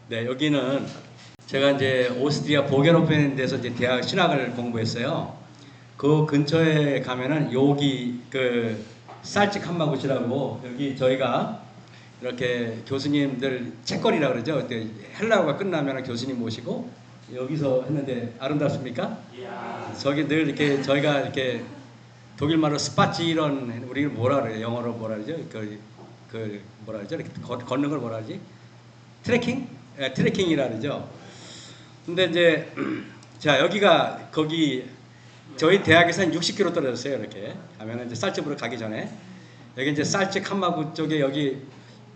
네, 여기는 제가 이제 오스트리아 보겐호펜에 대해서 이제 대학 신학을 공부했어요. 그 근처에 가면은 여기 그 쌀집 한마굿이라고 여기 저희가 이렇게 교수님들 책거리라 그러죠. 그때 헬라어가 끝나면 교수님 모시고 여기서 했는데 아름답습니까? 저기 늘 이렇게 저희가 이렇게 독일말로 스파치 이런 우리 뭐라 그래요? 영어로 뭐라 그러죠? 그 뭐라 그러죠? 이렇게 걷는 걸 뭐라 그러지? 트레킹? 예, 트레킹이라 그러죠. 근데 이제 자 여기가 거기 저희 대학에서 한 60km 떨어졌어요. 이렇게 가면은 이제 쌀집으로 가기 전에 여기 이제 쌀집 칸마구 쪽에 여기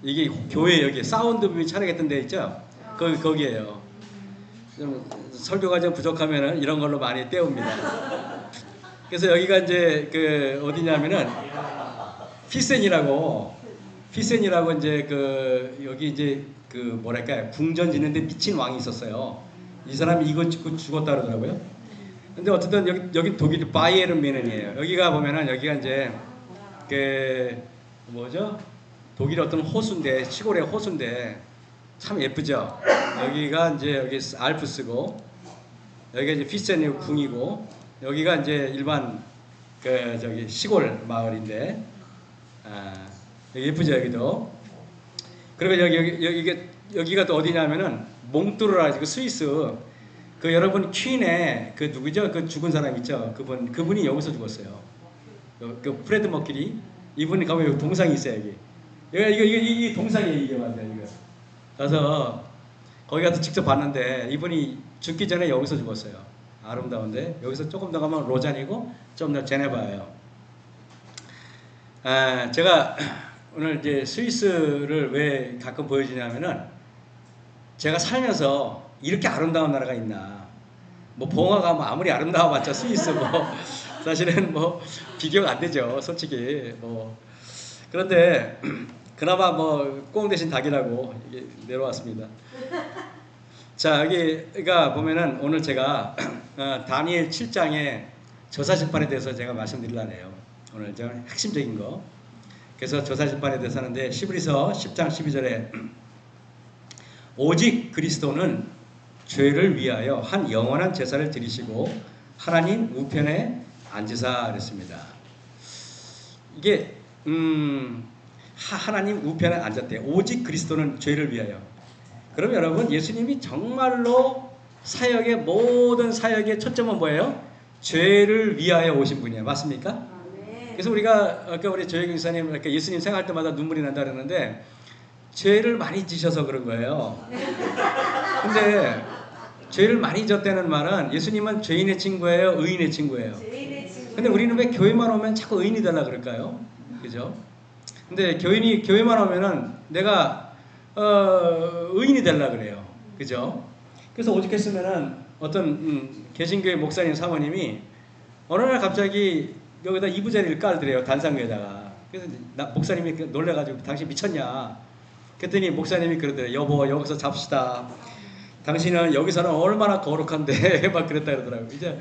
이게 교회 여기 사운드뷰 촬영했던 데 있죠. 거기에요. 좀 설교가 좀 부족하면은 이런 걸로 많이 때웁니다. 그래서 여기가 이제 그 어디냐면은 피센이라고 이제 그 여기 이제 그 뭐랄까요 궁전 짓는데 미친 왕이 있었어요. 이 사람이 이거 짓고 죽었다 그러더라고요. 근데 어쨌든 여기 독일 바이에른 뮌헨이에요. 여기가 보면은 여기가 이제 그 뭐죠? 독일 어떤 호수인데 시골의 호수인데 참 예쁘죠. 여기가 이제 여기 알프스고 여기가 이제 피센이 궁이고 여기가 이제 일반 그 저기 시골 마을인데 여기 예쁘죠 여기도. 그리고 여기가 또 어디냐면은 몽뚜르라 그 스위스 그 여러분 퀸의 그 누구죠? 그 죽은 사람 있죠? 그분이 여기서 죽었어요. 그 프레드 머큐리 이분이 가면 여기 동상이 있어요 여기. 이 동상이에요 이게 맞아요 이거. 가서 거기 가서 직접 봤는데 이분이 죽기 전에 여기서 죽었어요. 아름다운데 여기서 조금 더 가면 로잔이고 좀 더 제네바예요. 제가 오늘 이제 스위스를 왜 가끔 보여주냐면은 제가 살면서 이렇게 아름다운 나라가 있나. 뭐 봉화가 뭐 아무리 아름다워봤자 스위스 뭐 사실은 뭐 비교가 안 되죠 솔직히 뭐. 그런데 그나마 뭐 꽁 대신 닭이라고 내려왔습니다. 자 여기가 보면은 오늘 제가 다니엘 7장의 저사심판에 대해서 제가 말씀드리려고 해요. 오늘 제가 핵심적인 거. 그래서 저사심판에 대해서 하는데 시브리서 10장 12절에 오직 그리스도는 죄를 위하여 한 영원한 제사를 드리시고 하나님 우편에 앉으사 그랬습니다. 이게 하나님 우편에 앉았대요. 오직 그리스도는 죄를 위하여. 그럼 여러분 예수님이 정말로 모든 사역의 초점은 뭐예요? 죄를 위하여 오신 분이에요. 맞습니까? 그래서 우리가 아까 우리 조혜경 기사님 예수님 생각할 때마다 눈물이 난다 그러는데 죄를 많이 지셔서 그런 거예요. 근데 죄를 많이 졌다는 말은 예수님은 죄인의 친구예요? 의인의 친구예요? 근데 우리는 왜 교회만 오면 자꾸 의인이 되려고 그럴까요? 그죠? 근데 교회만 오면은 내가 의인이 되려고 그래요. 그죠? 그래서 오죽했으면은 어떤 개신교회 목사님 사모님이 어느 날 갑자기 여기다 이부자리를 깔더래요. 단상교에다가. 그래서 목사님이 놀래가지고 당신 미쳤냐? 그랬더니 목사님이 그러더래요. 여보 여기서 잡시다. 당신은 여기서는 얼마나 거룩한데 막 그랬다 그러더라고요. 이제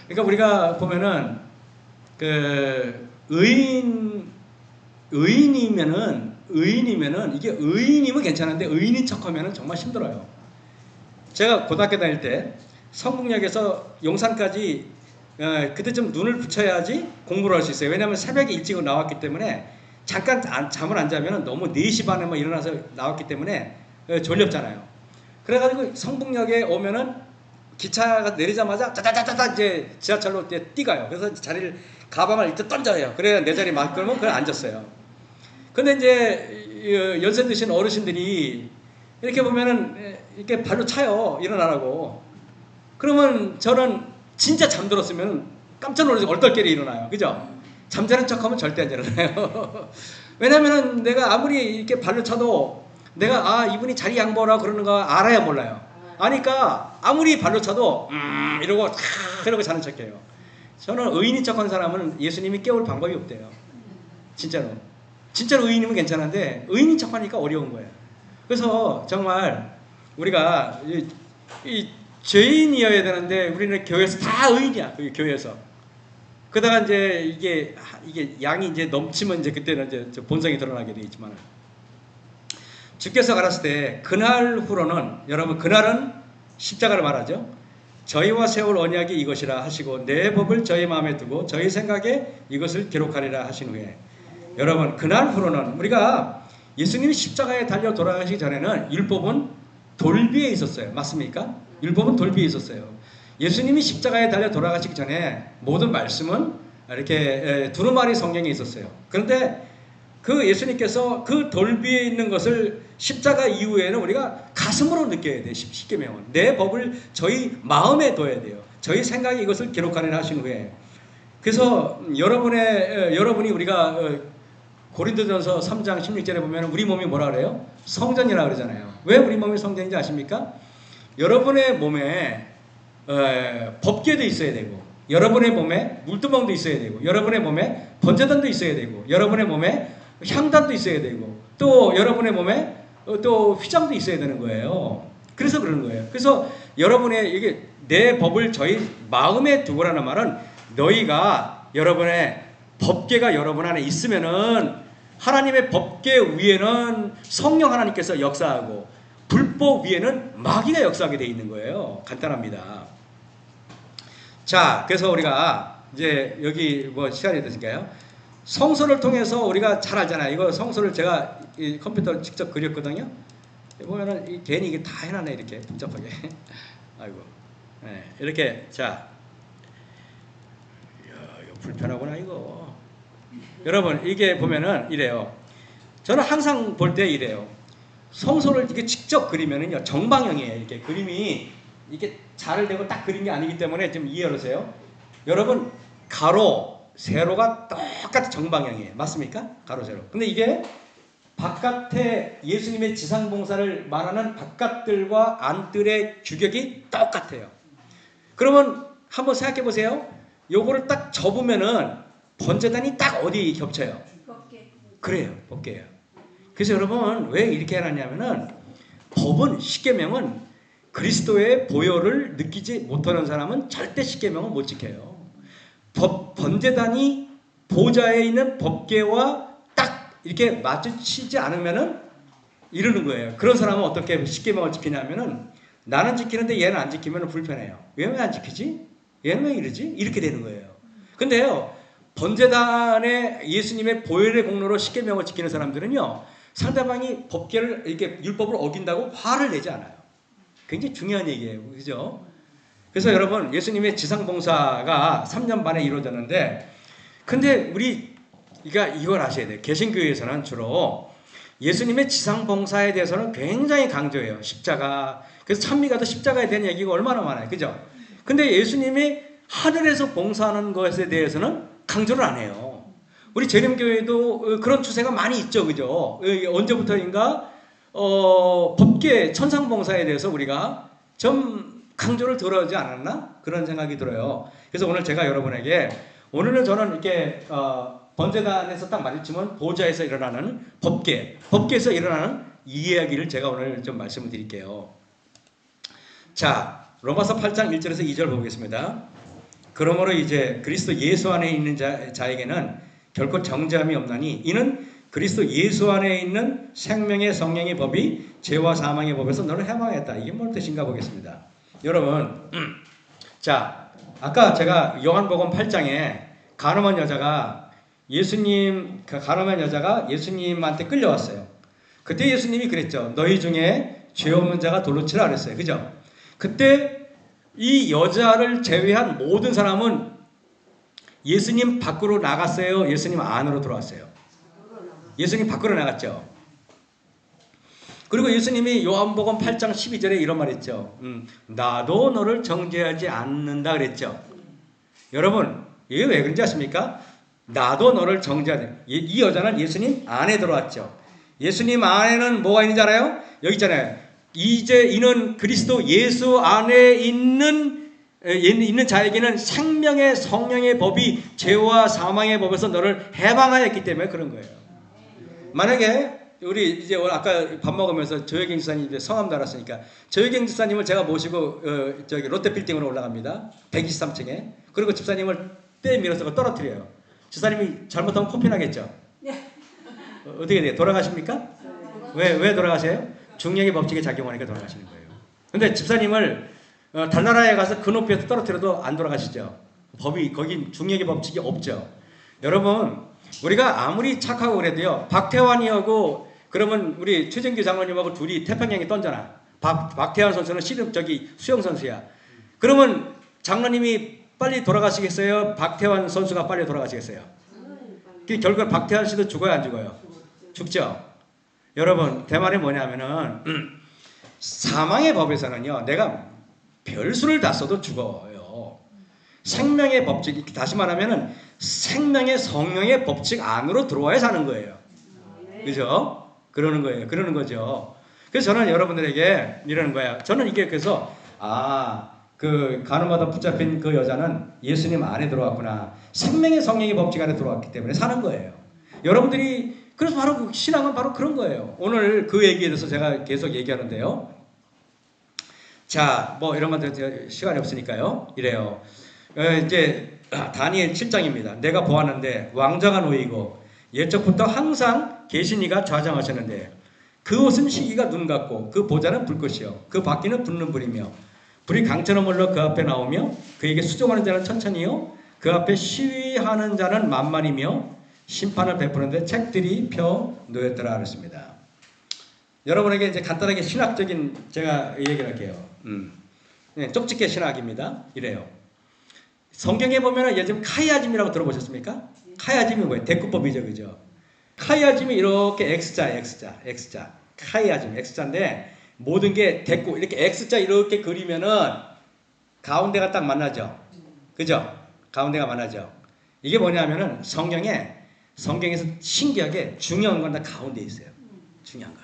그러니까 우리가 보면은 그 의인이면은 이게 의인이면 괜찮은데 의인인 척하면은 정말 힘들어요. 제가 고등학교 다닐 때 성북역에서 용산까지 그때쯤 눈을 붙여야지 공부를 할 수 있어요. 왜냐하면 새벽에 일찍 나왔기 때문에 잠깐 잠을 안 자면 너무 4시 반에 막 일어나서 나왔기 때문에 졸렵잖아요. 그래가지고 성북역에 오면은 기차가 내리자마자 짜자자자자 이제 지하철로 뛰가요. 그래서 자리를 가방을 이렇게 던져요. 그래야 내 자리 맞 그러면 그걸 앉았어요. 근데 이제 연세 드신 어르신들이 이렇게 보면은 이렇게 발로 차요. 일어나라고. 그러면 저는 진짜 잠들었으면 깜짝 놀라서 얼떨결에 일어나요. 그죠? 잠자는 척하면 절대 안 일어나요. 왜냐면은 내가 아무리 이렇게 발로 차도 내가 이분이 자리 양보라 그러는 거 알아야 몰라요. 아니까 아무리 발로 차도 이러고 자는 척해요. 저는 의인인 척한 사람은 예수님이 깨울 방법이 없대요. 진짜로 의인이면 괜찮은데 의인인 척하니까 어려운 거예요. 그래서 정말 우리가 이 죄인이어야 되는데 우리는 교회에서 다 의인이야. 교회에서. 그러다가 이제 이게 양이 이제 넘치면 이제 그때는 이제 본성이 드러나게 되겠지만 주께서 가라실 때 그날 후로는 여러분 그날은 십자가를 말하죠. 저희와 세울 언약이 이것이라 하시고 내 법을 저희 마음에 두고 저희 생각에 이것을 기록하리라 하신 후에 여러분 그날 후로는 우리가 예수님이 십자가에 달려 돌아가시기 전에는 율법은 돌비에 있었어요. 맞습니까? 율법은 돌비에 있었어요. 예수님이 십자가에 달려 돌아가시기 전에 모든 말씀은 이렇게 두루마리 성경에 있었어요. 그런데 그 예수님께서 그 돌비에 있는 것을 십자가 이후에는 우리가 가슴으로 느껴야 돼요. 십계명은 내 법을 저희 마음에 둬야 돼요. 저희 생각에 이것을 기록하리라 하신 후에 그래서 여러분이 우리가 고린도전서 3장 16절에 보면 우리 몸이 뭐라 그래요? 성전이라 그러잖아요. 왜 우리 몸이 성전인지 아십니까? 여러분의 몸에 법궤도 있어야 되고 여러분의 몸에 물두멍도 있어야 되고 여러분의 몸에 번제단도 있어야 되고 여러분의 몸에 향단도 있어야 되고 또 여러분의 몸에 또 휘장도 있어야 되는 거예요. 그래서 그러는 거예요. 그래서 여러분의 이게 내 법을 저희 마음에 두고라는 말은 너희가 여러분의 법궤가 여러분 안에 있으면은 하나님의 법궤 위에는 성령 하나님께서 역사하고 불법 위에는 마귀가 역사하게 돼 있는 거예요. 간단합니다. 자, 그래서 우리가 이제 여기 뭐 시간이 되니까요. 성서를 통해서 우리가 잘 알잖아요. 이거 성서를 제가 이 컴퓨터로 직접 그렸거든요. 보면은 괜히 이게 다 해놨네 이렇게 복잡하게. 아이고, 네, 이렇게 자, 이거 불편하구나 이거. 여러분 이게 보면은 이래요. 저는 항상 볼 때 이래요. 성소를 이렇게 직접 그리면은요 정방형이에요. 이렇게 그림이 이게 자를 대고 딱 그린 게 아니기 때문에 좀 이해하세요. 여러분 가로 세로가 똑같이 정방향이에요. 맞습니까? 가로 세로. 근데 이게 바깥에 예수님의 지상봉사를 말하는 바깥들과 안뜰의 규격이 똑같아요. 그러면 한번 생각해 보세요. 요거를 딱 접으면은 번제단이 딱 어디 겹쳐요? 그래요. 법궤예요. 그래서 여러분 왜 이렇게 해놨냐면은 법은 십계명은 그리스도의 보혈을 느끼지 못하는 사람은 절대 십계명을 못 지켜요. 번제단이 보좌에 있는 법궤와 딱 이렇게 마주치지 않으면은 이러는 거예요. 그런 사람은 어떻게 십계명을 지키냐면은 나는 지키는데 얘는 안 지키면 불편해요. 왜 안 지키지? 얘는 왜 이러지? 이렇게 되는 거예요. 근데요 번제단에 예수님의 보혈의 공로로 십계명을 지키는 사람들은요 상대방이 법궤를 이렇게 율법을 어긴다고 화를 내지 않아요. 굉장히 중요한 얘기예요. 그죠? 그래서 여러분 예수님의 지상봉사가 3년 반에 이루어졌는데 근데 우리가 이걸 아셔야 돼요. 개신교에서는 주로 예수님의 지상봉사에 대해서는 굉장히 강조해요. 십자가. 그래서 찬미가도 십자가에 대한 얘기가 얼마나 많아요. 그죠? 근데 예수님이 하늘에서 봉사하는 것에 대해서는 강조를 안 해요. 우리 재림교회도 그런 추세가 많이 있죠. 그죠? 언제부터인가 법계 천상봉사에 대해서 우리가 좀 강조를 덜어오지 않았나? 그런 생각이 들어요. 그래서 오늘 제가 여러분에게 오늘은 저는 이렇게 번제단에서 딱 마주치면 보좌에서 일어나는 법계에서 일어나는 이 이야기를 제가 오늘 좀 말씀을 드릴게요. 자, 로마서 8장 1절에서 2절 보겠습니다. 그러므로 이제 그리스도 예수 안에 있는 자에게는 결코 정죄함이 없나니 이는 그리스도 예수 안에 있는 생명의 성령의 법이 죄와 사망의 법에서 너를 해방했다. 이게 뭔 뜻인가 보겠습니다. 여러분, 자, 아까 제가 요한복음 8장에 가늠한 여자가 예수님한테 끌려왔어요. 그때 예수님이 그랬죠. 너희 중에 죄 없는 자가 돌로 치라 그랬어요. 그죠? 그때 이 여자를 제외한 모든 사람은 예수님 밖으로 나갔어요? 예수님 안으로 들어왔어요? 예수님 밖으로 나갔죠. 그리고 예수님이 요한복음 8장 12절에 이런 말 했죠. 나도 너를 정죄하지 않는다 그랬죠. 여러분 이게 왜 그런지 아십니까? 나도 너를 정죄하지. 이 여자는 예수님 안에 들어왔죠. 예수님 안에는 뭐가 있는지 알아요? 여기 있잖아요. 이제 이는 그리스도 예수 안에 있는 자에게는 생명의 성령의 법이 죄와 사망의 법에서 너를 해방하였기 때문에 그런 거예요. 만약에 우리 이제 아까 밥 먹으면서 조혜경 지사님 성함 달았으니까 조혜경 지사님을 제가 모시고 저기 롯데빌딩으로 올라갑니다. 123층에. 그리고 집사님을 빼밀어서 떨어뜨려요. 지사님이 잘못하면 코피 나겠죠? 네. 어떻게 돼요? 돌아가십니까? 왜 돌아가세요? 중력의 법칙에 작용하니까 돌아가시는 거예요. 근데 집사님을 달나라에 가서 그 높이에서 떨어뜨려도 안 돌아가시죠. 법이 거기 중력의 법칙이 없죠. 여러분 우리가 아무리 착하고 그래도요. 박태환이하고 그러면 우리 최정규 장로님하고 둘이 태평양에 던져놔. 박태환 선수는 수영 선수야. 그러면 장로님이 빨리 돌아가시겠어요? 박태환 선수가 빨리 돌아가시겠어요? 결국 박태환 씨도 죽어요, 안 죽어요? 죽죠. 여러분 대말이 뭐냐면은 사망의 법에서는요. 내가 별수를 다 써도 죽어요. 생명의 법칙, 다시 말하면은 생명의 성령의 법칙 안으로 들어와야 사는 거예요. 그죠? 그러는 거예요. 그러는 거죠. 그래서 저는 여러분들에게 이러는 거예요. 저는 이게 그래서 그 가늠하다 붙잡힌 그 여자는 예수님 안에 들어왔구나. 생명의 성령의 법칙 안에 들어왔기 때문에 사는 거예요. 여러분들이 그래서 바로 그 신앙은 바로 그런 거예요. 오늘 그 얘기에 대해서 제가 계속 얘기하는데요. 자, 뭐 이런 것들 시간이 없으니까요. 이래요. 이제 다니엘 7장입니다. 내가 보았는데 왕자가 놓이고 옛적부터 항상 계신 이가 좌장하셨는데 그 옷은 시기가 눈 같고 그 보좌는 불꽃이요 그 바퀴는 붙는 불이며 불이 강천을 물러 그 앞에 나오며 그에게 수종하는 자는 천천히요 그 앞에 시위하는 자는 만만이며 심판을 베푸는데 책들이 펴 놓였더라 그랬습니다. 여러분에게 이제 간단하게 신학적인 제가 얘기를 할게요. 네, 쪽집게 신학입니다. 이래요. 성경에 보면은 요즘 카이아즘이라고 들어보셨습니까? 카이아즘이 뭐예요? 대꾸법이죠, 그죠? 카이아즘이 이렇게 X자. 카이아즘, X자인데 모든 게 대꾸 이렇게 X자 이렇게 그리면은 가운데가 딱 만나죠, 그죠? 가운데가 만나죠. 이게 뭐냐면은 성경에서 신기하게 중요한 건 다 가운데 있어요. 중요한 거.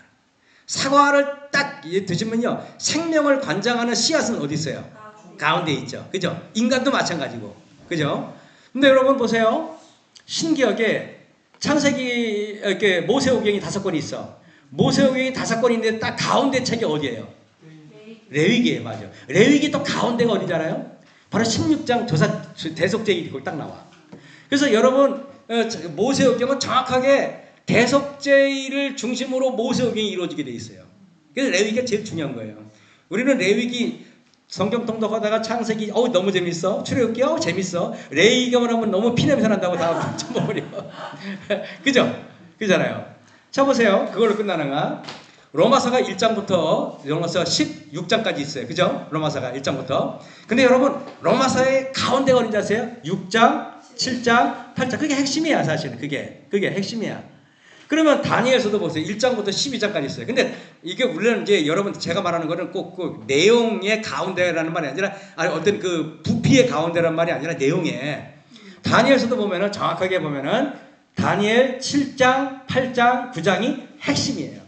사과를 딱 드시면요 생명을 관장하는 씨앗은 어디 있어요? 가운데 있죠, 그죠? 인간도 마찬가지고, 그죠? 근데 여러분 보세요. 신기하게 창세기 이렇게 모세오경이 5권이 있어. 모세오경이 5권인데 딱 가운데 책이 어디예요? 레위기예요, 맞아. 레위기 또 가운데가 어디잖아요? 바로 16장 대속죄일이 거기 딱 나와. 그래서 여러분 모세오경은 정확하게 대속죄일을 중심으로 모세오경이 이루어지게 돼 있어요. 그래서 레위기가 제일 중요한 거예요. 우리는 레위기 성경 통독하다가 창세기 너무 재밌어. 출애굽기 재밌어. 레위기만 하면 너무 피냄새 난다고 다 쳐버려. 그죠? 그잖아요. 쳐보세요. 그걸로 끝나는가? 로마서가 1장부터 로마서 16장까지 있어요. 그죠? 로마서가 1장부터. 근데 여러분 로마서의 가운데가 어딘지 아세요? 6장, 7장, 8장. 그게 핵심이야 사실은. 그게 핵심이야. 그러면 다니엘서도 보세요. 1장부터 12장까지 있어요. 근데 이게 물론 이제 여러분 제가 말하는 거는 꼭 그 내용의 가운데라는 말이 아니라 어떤 그 부피의 가운데라는 말이 아니라 내용에 다니엘서도 보면은 정확하게 보면은 다니엘 7장, 8장, 9장이 핵심이에요.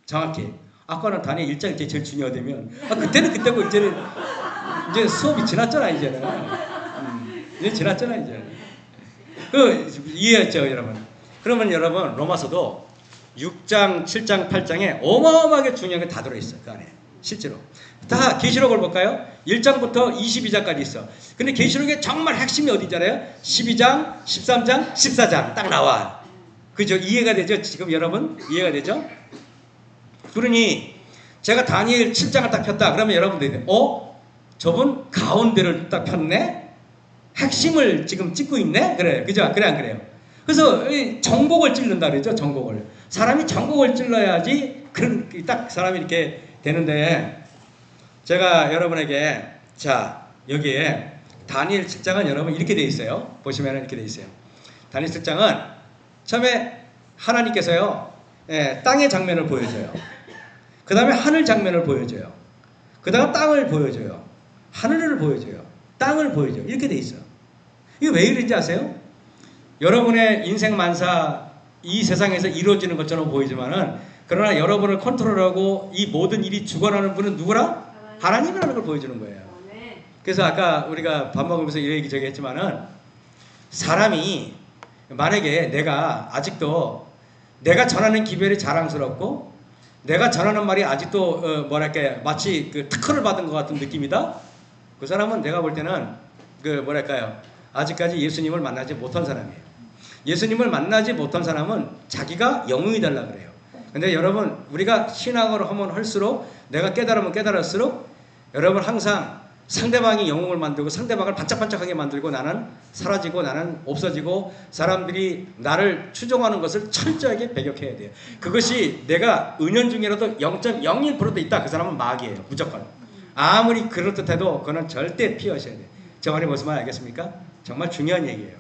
정확히. 아까는 다니엘 1장이 제일 중요하다면 그때는 그때고 이제 수업이 지났잖아 이제는. 이제 지났잖아 이제. 이해했죠 여러분? 그러면 여러분 로마서도 6장, 7장, 8장에 어마어마하게 중요한 게 다 들어있어요. 그 안에 실제로. 다 계시록을 볼까요? 1장부터 22장까지 있어. 근데 계시록의 정말 핵심이 어디잖아요? 12장, 13장, 14장 딱 나와. 그죠? 이해가 되죠? 지금 여러분? 이해가 되죠? 그러니 제가 다니엘 7장을 딱 폈다. 그러면 여러분들이 저분 가운데를 딱 폈네? 핵심을 지금 찍고 있네? 그래. 그죠? 그래 안 그래요? 그래서 정곡을 찔른다 그러죠. 정곡을. 사람이 정곡을 찔러야지 딱 사람이 이렇게 되는데 제가 여러분에게 자 여기에 다니엘 7장은 여러분 이렇게 돼 있어요. 보시면 이렇게 돼 있어요. 다니엘 7장은 처음에 하나님께서요 땅의 장면을 보여줘요. 그 다음에 하늘 장면을 보여줘요. 그 다음 땅을 보여줘요. 하늘을 보여줘요. 땅을 보여줘요. 이렇게 돼 있어요. 이게 왜 이런지 아세요? 여러분의 인생 만사 이 세상에서 이루어지는 것처럼 보이지만은 그러나 여러분을 컨트롤하고 이 모든 일이 주관하는 분은 누구라? 하나님이라는 걸 보여주는 거예요. 그래서 아까 우리가 밥 먹으면서 이 얘기 저기 했지만은 사람이 만약에 내가 아직도 내가 전하는 기별이 자랑스럽고 내가 전하는 말이 아직도 뭐랄까 마치 그 특허를 받은 것 같은 느낌이다. 그 사람은 내가 볼 때는 그 뭐랄까요 아직까지 예수님을 만나지 못한 사람이에요. 예수님을 만나지 못한 사람은 자기가 영웅이 되려고 그래요. 근데 여러분 우리가 신앙으로 하면 할수록 내가 깨달으면 깨달을수록 여러분 항상 상대방이 영웅을 만들고 상대방을 반짝반짝하게 만들고 나는 사라지고 나는 없어지고 사람들이 나를 추종하는 것을 철저하게 배격해야 돼요. 그것이 내가 은연중에라도 0.01%도 있다. 그 사람은 마귀예요. 무조건. 아무리 그럴듯해도 그거는 절대 피하셔야 돼요. 저 말이 무슨 말 알겠습니까? 정말 중요한 얘기예요.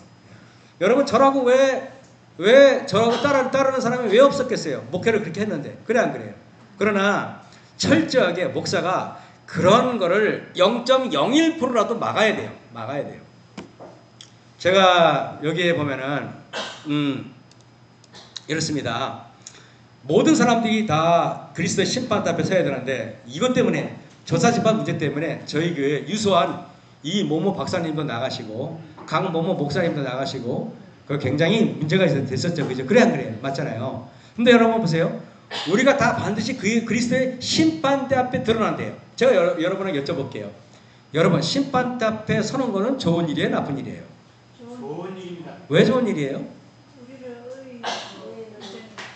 여러분 저라고 왜 저라고 따르는 사람이 왜 없었겠어요? 목회를 그렇게 했는데. 그래 안 그래요? 그러나 철저하게 목사가 그런 거를 0.01%라도 막아야 돼요. 막아야 돼요. 제가 여기에 보면은 이렇습니다. 모든 사람들이 다 그리스도의 심판 앞에 서야 되는데 이것 때문에 조사심판 문제 때문에 저희 교회 유수한 이 모모 박사님도 나가시고 강 모모 목사님도 나가시고 그 굉장히 문제가 됐었죠. 그죠? 그래 안 그래요? 맞잖아요. 근데 여러분 보세요. 우리가 다 반드시 그리스도의 심판대 앞에 드러난대요. 제가 여러분에게 여쭤볼게요. 여러분 심판대 앞에 서는 거는 좋은 일이에요? 나쁜 일이에요? 좋은 일입니다. 왜 좋은 일이에요?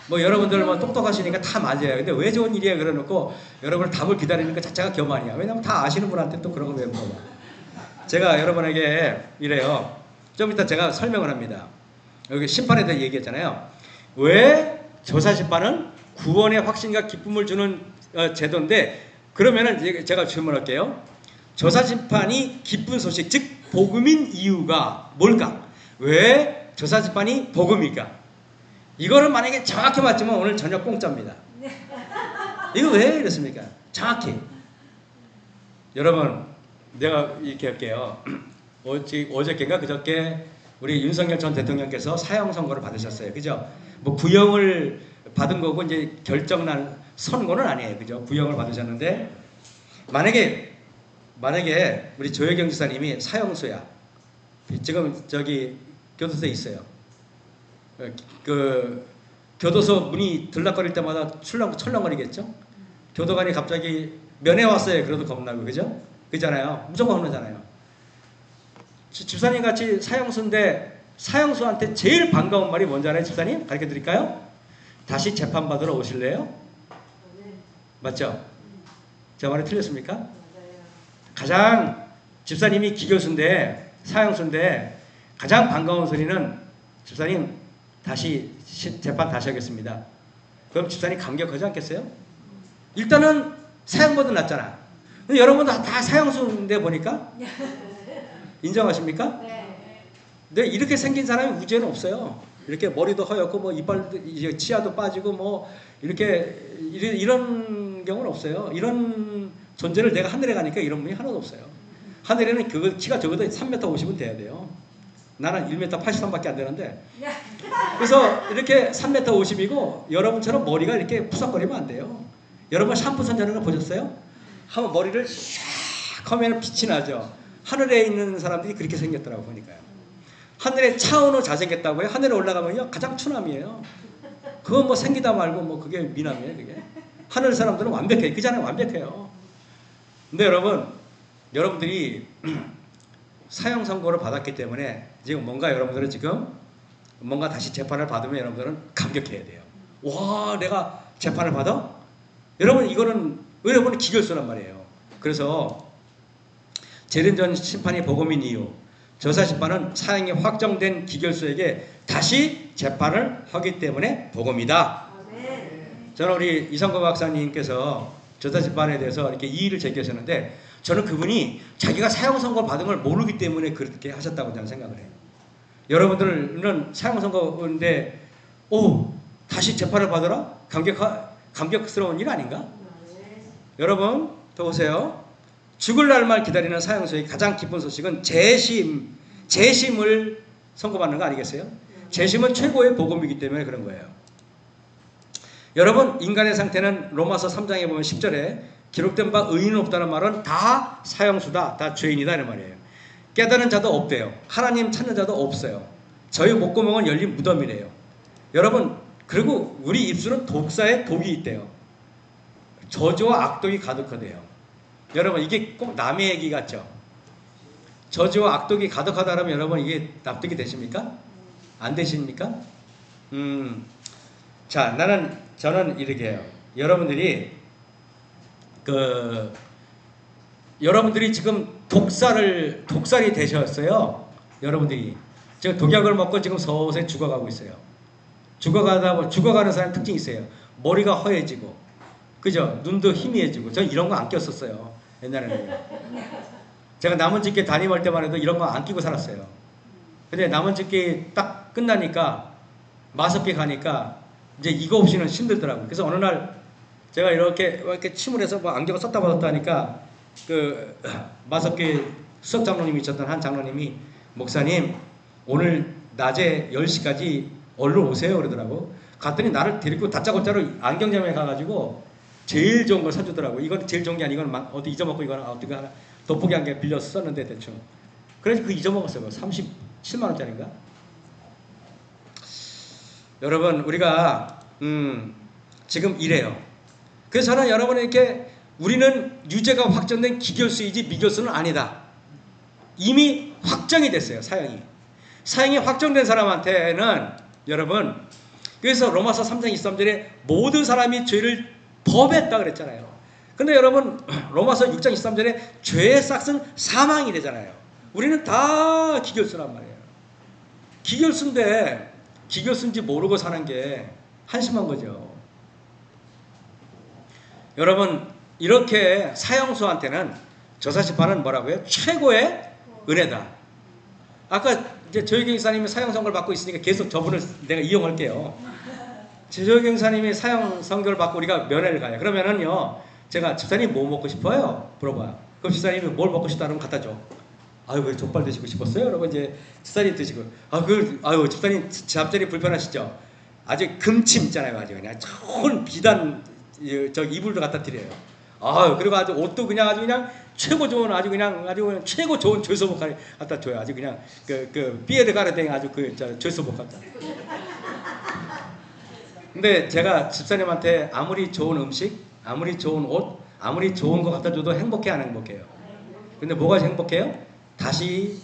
뭐 여러분들 뭐 똑똑하시니까 다 맞아요. 근데 왜 좋은 일이에요? 그래놓고 여러분 답을 기다리는 것 자체가 교만이야. 왜냐면 다 아시는 분한테 또 그런 거 왜 물어봐. 제가 여러분에게 이래요. 좀 이따 제가 설명을 합니다. 여기 심판에 대해 얘기했잖아요. 왜 조사심판은 구원의 확신과 기쁨을 주는 제도인데 그러면은 제가 질문할게요. 조사심판이 기쁜 소식 즉 복음인 이유가 뭘까? 왜 조사심판이 복음일까? 이거를 만약에 정확히 맞추면 오늘 저녁 공짜입니다. 이거 왜 이렇습니까? 정확히. 여러분 내가 이렇게 할게요. 어저께인가 그저께 우리 윤석열 전 대통령께서 사형 선고를 받으셨어요. 그죠? 뭐 구형을 받은 거고 이제 결정난 선고는 아니에요. 그죠? 구형을 받으셨는데 만약에 우리 조혜경 지사님이 사형수야. 지금 저기 교도소에 있어요. 그 교도소 문이 들락거릴 때마다 철렁거리겠죠? 교도관이 갑자기 면회 왔어요. 그래도 겁나고 그죠? 그잖아요. 무조건 혼나잖아요. 집사님 같이 사형수인데 사형수한테 제일 반가운 말이 뭔지 알아요? 집사님? 가르쳐 드릴까요? 다시 재판받으러 오실래요? 맞죠? 제 말이 틀렸습니까? 가장 집사님이 기교수인데 사형수인데 가장 반가운 소리는 집사님 다시 재판 다시 하겠습니다. 그럼 집사님 감격하지 않겠어요? 일단은 사형보다 낫잖아. 근데 여러분도 다 사형수인데 보니까 인정하십니까? 근데 이렇게 생긴 사람이 우주에는 없어요. 이렇게 머리도 허옇고 뭐 이빨 치아도 빠지고 뭐 이렇게 이런 경우는 없어요. 이런 존재를 내가 하늘에 가니까 이런 분이 하나도 없어요. 하늘에는 그 키가 적어도 3m 50은 돼야 돼요. 나는 1m 83밖에 안 되는데 그래서 이렇게 3m 50이고 여러분처럼 머리가 이렇게 푸석거리면 안 돼요. 여러분 샴푸 선전하는 거 보셨어요? 하면 머리를 샥 하면 빛이 나죠. 하늘에 있는 사람들이 그렇게 생겼더라고 보니까요. 하늘에 차은우 잘생겼다고요? 하늘에 올라가면요 가장 추남이에요. 그건 뭐 생기다 말고 뭐 그게 미남이에요. 그게 하늘 사람들은 완벽해요. 그잖아요. 완벽해요. 근데 여러분들이 사형 선고를 받았기 때문에 지금 뭔가 여러분들은 지금 뭔가 다시 재판을 받으면 여러분들은 감격해야 돼요. 와 내가 재판을 받아? 여러분 이거는 여러분의 기결수란 말이에요. 그래서 재림전 심판이 복음인 이유 조사심판은 사형이 확정된 기결수에게 다시 재판을 하기 때문에 복음이다. 저는 우리 이성거 박사님께서 조사심판에 대해서 이렇게 이의를 제기하셨는데 저는 그분이 자기가 사형 선고 받은 걸 모르기 때문에 그렇게 하셨다고 저는 생각을 해요. 여러분들은 사형 선고인데 다시 재판을 받으라? 감격스러운 일 아닌가? 여러분 더 보세요. 죽을 날만 기다리는 사형수의 가장 기쁜 소식은 재심을 선고받는 거 아니겠어요? 재심은 최고의 복음이기 때문에 그런 거예요. 여러분 인간의 상태는 로마서 3장에 보면 10절에 기록된 바 의인은 없다는 말은 다 사형수다. 다 죄인이다 이런 말이에요. 깨달은 자도 없대요. 하나님 찾는 자도 없어요. 저희 목구멍은 열린 무덤이래요. 여러분 그리고 우리 입술은 독사의 독이 있대요. 저주와 악독이 가득하대요. 여러분 이게 꼭 남의 얘기 같죠? 저주와 악독이 가득하다면 여러분 이게 납득이 되십니까? 안 되십니까? 자 나는 저는 이렇게 해요. 여러분들이 지금 독살이 되셨어요. 여러분들이 지금 독약을 먹고 지금 서서히 죽어가고 있어요. 죽어가는 사람 특징이 있어요. 머리가 허해지고, 그죠? 눈도 희미해지고. 저 이런 거 안 꼈었어요. 옛날에는. 제가 남원집회 담임할 때만 해도 이런 거 안 끼고 살았어요. 근데 남원집회 딱 끝나니까 마석회 가니까 이제 이거 없이는 힘들더라고요. 그래서 어느 날 제가 이렇게 침을 해서 뭐 안경을 썼다 벗었다 하니까 그 마석회 수석 장로님이 있었던 한 장로님이 목사님 오늘 낮에 10시까지 얼른 오세요 그러더라고. 갔더니 나를 데리고 다짜고짜로 안경점에 가가지고 제일 좋은 걸 사주더라고. 이건 제일 좋은 게 아니고 이건 어디 잊어먹고 이거는 어떻게 하나 돋보기 안경 빌려서 썼는데 대충. 그래서 그 잊어먹었어요. 37만 원짜리인가? 여러분 우리가 지금 이래요. 그래서 저는 여러분에게 우리는 유죄가 확정된 기결수이지 미결수는 아니다. 이미 확정이 됐어요. 사형이 확정된 사람한테는 여러분 그래서 로마서 3장 23절에 모든 사람이 죄를 범했다 그랬잖아요. 근데 여러분 로마서 6장 23절에 죄의 싹은 사망이 되잖아요. 우리는 다 기결수란 말이에요. 기결수인지 모르고 사는 게 한심한 거죠. 여러분 이렇게 사형수한테는 저사시판은 뭐라고요? 최고의 은혜다. 아까 이제 조혜경 목사님이 사형 선고를 받고 있으니까 계속 저분을 내가 이용할게요. 조혜경 목사님이 사형 선고를 받고 우리가 면회를 가요. 그러면은요, 제가 집사님 뭐 먹고 싶어요? 물어봐요. 그럼 집사님이 뭘 먹고 싶다 그러면 갖다 줘. 아유, 왜 족발 드시고 싶었어요? 그러면 이제 집사님 드시고, 아유, 집사님 잡절이 불편하시죠? 아주 금침 있잖아요, 아주 그냥 좋은 비단 저 이불도 갖다 드려요. 아유, 그리고 아주 옷도 그냥 아주 그냥 최고 좋은 아주 그냥 최고 좋은 조소복 갖다 줘요. 아주 그냥 그 피에르 가르댕 아주 저 조소복 갖다. 근데 제가 집사님한테 아무리 좋은 음식, 아무리 좋은 옷, 아무리 좋은 거 갖다 줘도 행복해 안 행복해요? 근데 뭐가 행복해요? 다시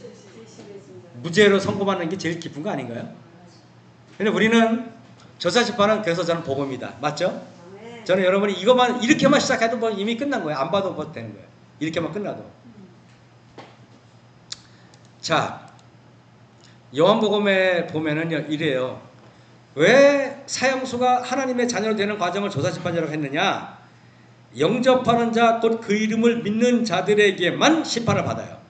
무죄로 선고받는 게 제일 기쁜 거 아닌가요? 근데 우리는 저사시판은 그래서 저는 복음이다. 맞죠? 저는 여러분이 이것만 이렇게만 시작해도 뭐 이미 끝난 거예요. 안 봐도 뭐 되는 거예요. 이렇게만 끝나도. 자, 요한복음에 보면은 이래요. 왜 사형수가 하나님의 자녀로 되는 과정을 저사시판이라고 했느냐? 영접하는 자 곧 그 이름을 믿는 자들에게만 심판을 받아요.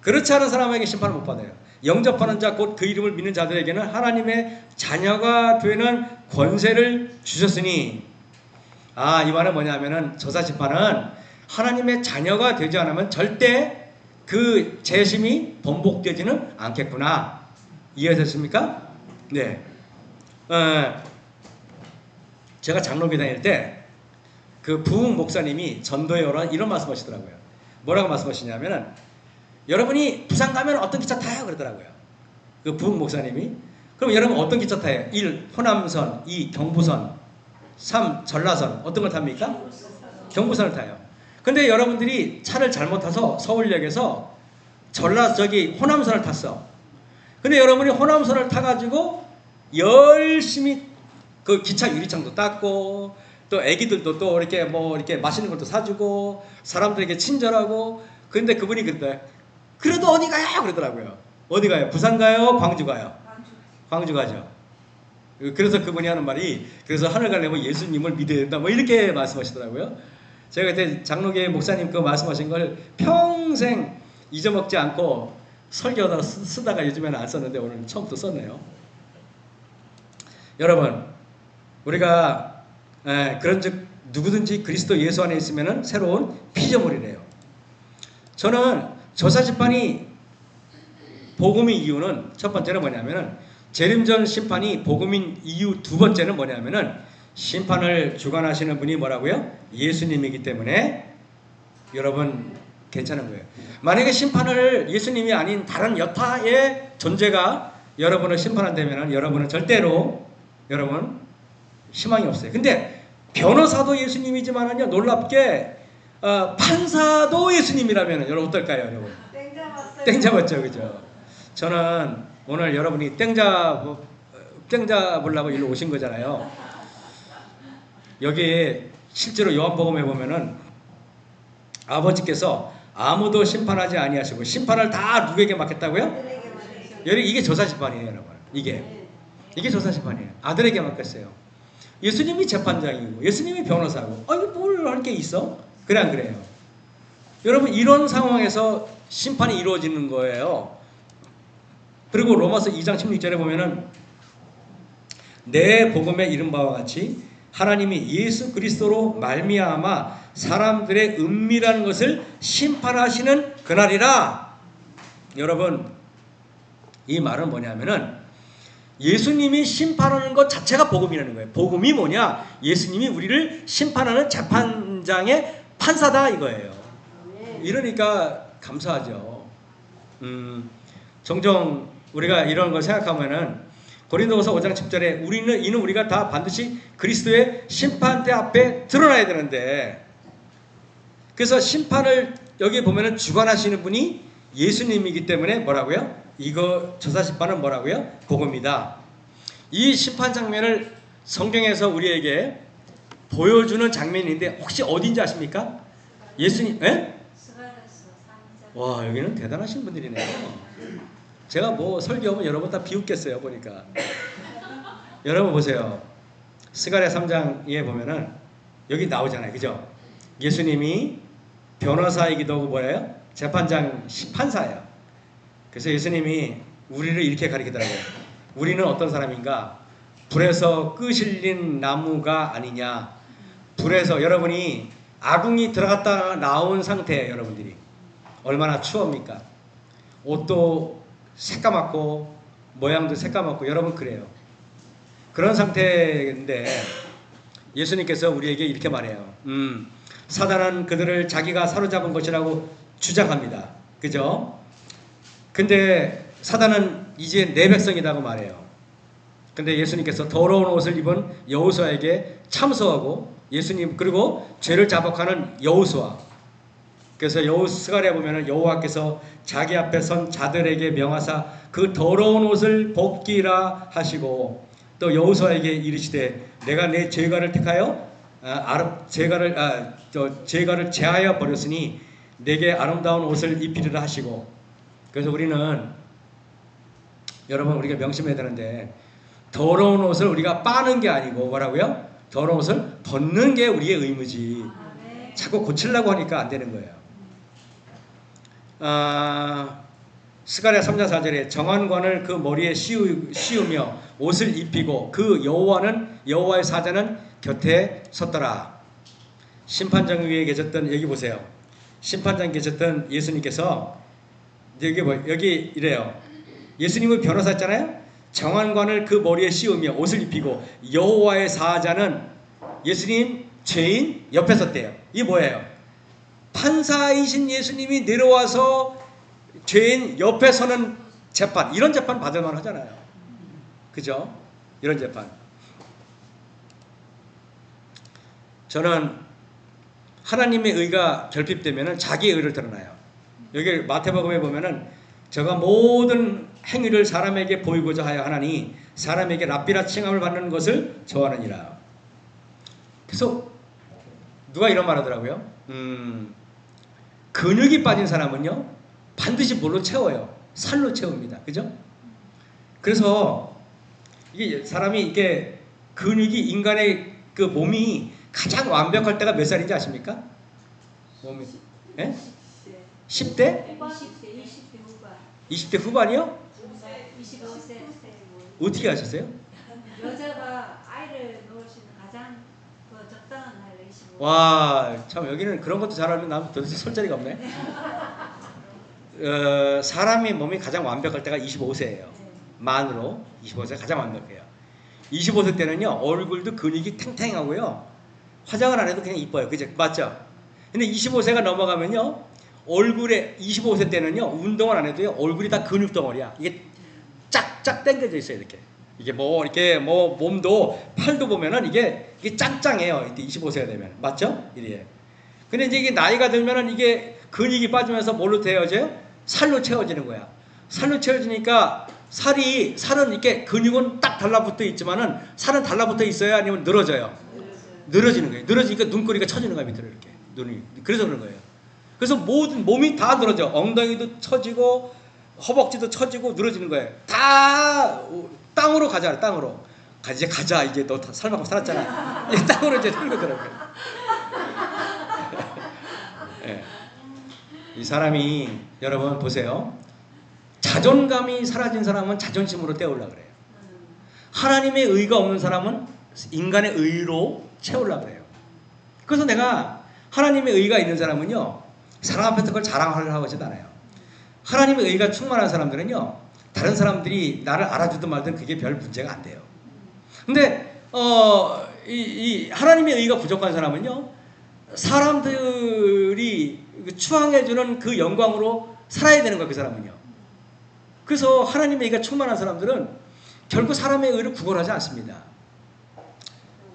그렇지 않은 사람에게 심판을 못 받아요. 영접하는 자 곧 그 이름을 믿는 자들에게는 하나님의 자녀가 되는 권세를 주셨으니 이 말은 뭐냐면은 저사시판은 하나님의 자녀가 되지 않으면 절대 그 재심이 번복되지는 않겠구나. 이해하셨습니까? 네. 제가 장로교 다닐 때 그 부흥 목사님이 전도에 오라 이런 말씀하시더라고요. 뭐라고 말씀하시냐면은 여러분이 부산 가면 어떤 기차 타요? 그러더라고요. 그 부흥 목사님이. 그럼 여러분 어떤 기차 타요? 1. 호남선, 2. 경부선, 3. 전라선. 어떤 걸 탑니까? 경부선을 타요. 근데 여러분들이 차를 잘못 타서 서울역에서 호남선을 탔어. 근데 여러분이 호남선을 타가지고 열심히 그 기차 유리창도 닦고 또 애기들도 또 이렇게 이렇게 맛있는 것도 사주고 사람들에게 친절하고 근데 그분이 그랬대. 그래도 어디 가요? 그러더라고요. 어디 가요? 부산 가요? 광주 가요? 광주 가죠. 그래서 그분이 하는 말이 그래서 하늘 가려면 예수님을 믿어야 된다. 뭐 이렇게 말씀하시더라고요. 제가 그때 장로계 목사님 그 말씀하신 걸 평생 잊어먹지 않고 설교하다가 쓰다가 요즘에는 안 썼는데 오늘 처음부터 썼네요. 여러분, 우리가 그런즉 누구든지 그리스도 예수 안에 있으면은 새로운 피조물이래요. 저는 저사시판이 복음의 이유는 첫 번째는 뭐냐면은 재림전 심판이 복음인 이유 두 번째는 뭐냐면은 심판을 주관하시는 분이 뭐라고요? 예수님이기 때문에 여러분 괜찮은 거예요. 만약에 심판을 예수님이 아닌 다른 여타의 존재가 여러분을 심판한다면 여러분은 절대로 여러분 희망이 없어요. 근데 변호사도 예수님이지만은요 놀랍게 판사도 예수님이라면 여러분 어떨까요, 여러분? 땡 잡았죠, 그죠? 저는 오늘 여러분이 땡 잡으려고 일로 오신 거잖아요. 여기에 실제로 요한복음에 보면은 아버지께서 아무도 심판하지 아니하시고 심판을 다 누구에게 맡겼다고요? 여기 이게 조사심판이에요, 여러분. 이게 조사심판이에요. 아들에게 맡겼어요. 예수님이 재판장이고 예수님이 변호사고 이거 뭘 할 게 있어? 그래 안 그래요? 여러분 이런 상황에서 심판이 이루어지는 거예요. 그리고 로마서 2장 16절에 보면은 내 복음에 이른 바와 같이 하나님이 예수 그리스도로 말미암아 사람들의 은밀한 것을 심판하시는 그날이라. 여러분 이 말은 뭐냐면은 예수님이 심판하는 것 자체가 복음이라는 거예요. 복음이 뭐냐? 예수님이 우리를 심판하는 재판장의 판사다 이거예요. 이러니까 감사하죠. 종종 우리가 이런 걸 생각하면은 고린도후서 5장 10절에 이는 우리가 다 반드시 그리스도의 심판대 앞에 드러나야 되는데, 그래서 심판을 여기 보면은 주관하시는 분이 예수님이기 때문에 뭐라고요? 이거 조사심판은 뭐라고요? 복음이다. 이 심판 장면을 성경에서 우리에게 보여주는 장면인데 혹시 어딘지 아십니까? 예수님, 예? 와, 여기는 대단하신 분들이네요. 제가 뭐 설교하면 여러분 다 비웃겠어요 보니까. 여러분 보세요. 스가랴 3장에 보면은 여기 나오잖아요, 그죠? 예수님이 변호사이기도 하고 뭐예요? 재판장 판사예요. 그래서 예수님이 우리를 이렇게 가리키더라고요. 우리는 어떤 사람인가? 불에서 끄실린 나무가 아니냐. 불에서 여러분이 아궁이 들어갔다 나온 상태예요. 여러분들이 얼마나 추웁니까? 옷도 새까맣고 모양도 새까맣고 여러분 그래요. 그런 상태인데 예수님께서 우리에게 이렇게 말해요. 사단은 그들을 자기가 사로잡은 것이라고 주장합니다. 그죠? 근데 사단은 이제 내 백성이라고 말해요. 근데 예수님께서 더러운 옷을 입은 여호수아에게 참소하고 예수님 그리고 죄를 자복하는 여호수아. 그래서 스가랴 보면은 여호와께서 자기 앞에 선 자들에게 명하사 그 더러운 옷을 벗기라 하시고 또 여호수아에게 이르시되 내가 내 죄가를 택하여 죄가를 제하여 버렸으니 내게 아름다운 옷을 입히리라 하시고. 그래서 우리는 여러분 우리가 명심해야 되는데 더러운 옷을 우리가 빠는 게 아니고 뭐라고요? 더러운 옷을 벗는 게 우리의 의무지. 자꾸 고치려고 하니까 안 되는 거예요. 스가랴 3장 4절에 정한관을 그 머리에 씌우며 옷을 입히고 그 여호와의 사자는 곁에 섰더라. 심판장 위에 계셨던 여기 보세요. 심판장 계셨던 예수님께서 여기 이래요. 예수님은 변호사였잖아요. 정한관을 그 머리에 씌우며 옷을 입히고 여호와의 사자는 예수님 죄인 옆에 섰대요. 이게 뭐예요? 판사이신 예수님이 내려와서 죄인 옆에 서는 재판, 이런 재판 받을 만 하잖아요. 그죠? 이런 재판. 저는 하나님의 의가 결핍되면 자기의 의를 드러나요. 여기 마태복음에 보면은 저가 모든 행위를 사람에게 보이고자 하여 하나니 사람에게 랍비라 칭함을 받는 것을 좋아하느니라. 그래서 누가 이런 말 하더라고요. 근육이 빠진 사람은요 반드시 뭘로 채워요? 살로 채웁니다. 그죠? 그래서 이게 사람이 이게 근육이 인간의 그 몸이 가장 완벽할 때가 몇 살인지 아십니까? 몸이 10대? 20대 후반. 20대 후반이요? 25세. 어떻게 아셨어요? 여자가 아이를 놓을 수 있는 가장 적당한 나이가 25. 와, 참 여기는 그런 것도 잘하는 난 도대체 설 자리가 없네. 사람이 몸이 가장 완벽할 때가 25세예요. 만으로 25세 가장 완벽해요. 25세 때는요 얼굴도 근육이 탱탱하고요 화장을 안 해도 그냥 이뻐요. 그죠? 맞죠? 근데 25세가 넘어가면요 얼굴에 25세 때는요 운동을 안 해도요 얼굴이 다 근육 덩어리야. 이게 쫙쫙 당겨져 있어요. 이게 뭐 몸도 팔도 보면은 이게 짱짱해요. 이때 25세가 되면 맞죠? 이래. 근데 이제 이게 나이가 들면은 이게 근육이 빠지면서 뭘로 되어져요? 살로 채워지는 거야. 살로 채워지니까 살은 이렇게 근육은 딱 달라붙어 있지만은 살은 달라붙어 있어요? 아니면 늘어져요? 늘어지는 거예요. 늘어지니까 눈꼬리가 처지는 거야 밑으로 이렇게 눈이. 그래서 그런 거예요. 그래서 모든 몸이 다 늘어져. 엉덩이도 처지고 허벅지도 처지고 늘어지는 거예요. 다 땅으로 가자. 땅으로. 이제 가자. 이제 너 살만큼 살았잖아. 이제 땅으로 이제 들거더라고요. 네. 이 사람이 여러분 보세요. 자존감이 사라진 사람은 자존심으로 때우려 그래요. 하나님의 의가 없는 사람은 인간의 의로 채우려 그래요. 그래서 내가 하나님의 의가 있는 사람은요, 사람 앞에서 그걸 자랑하려고 하지도 않아요. 하나님의 의가 충만한 사람들은요, 다른 사람들이 나를 알아주든 말든 그게 별 문제가 안 돼요. 근데 이 하나님의 의가 부족한 사람은요, 사람들이 추앙해주는 그 영광으로 살아야 되는 거예요. 그 사람은요. 그래서 하나님의 의가 충만한 사람들은 결국 사람의 의를 구걸하지 않습니다.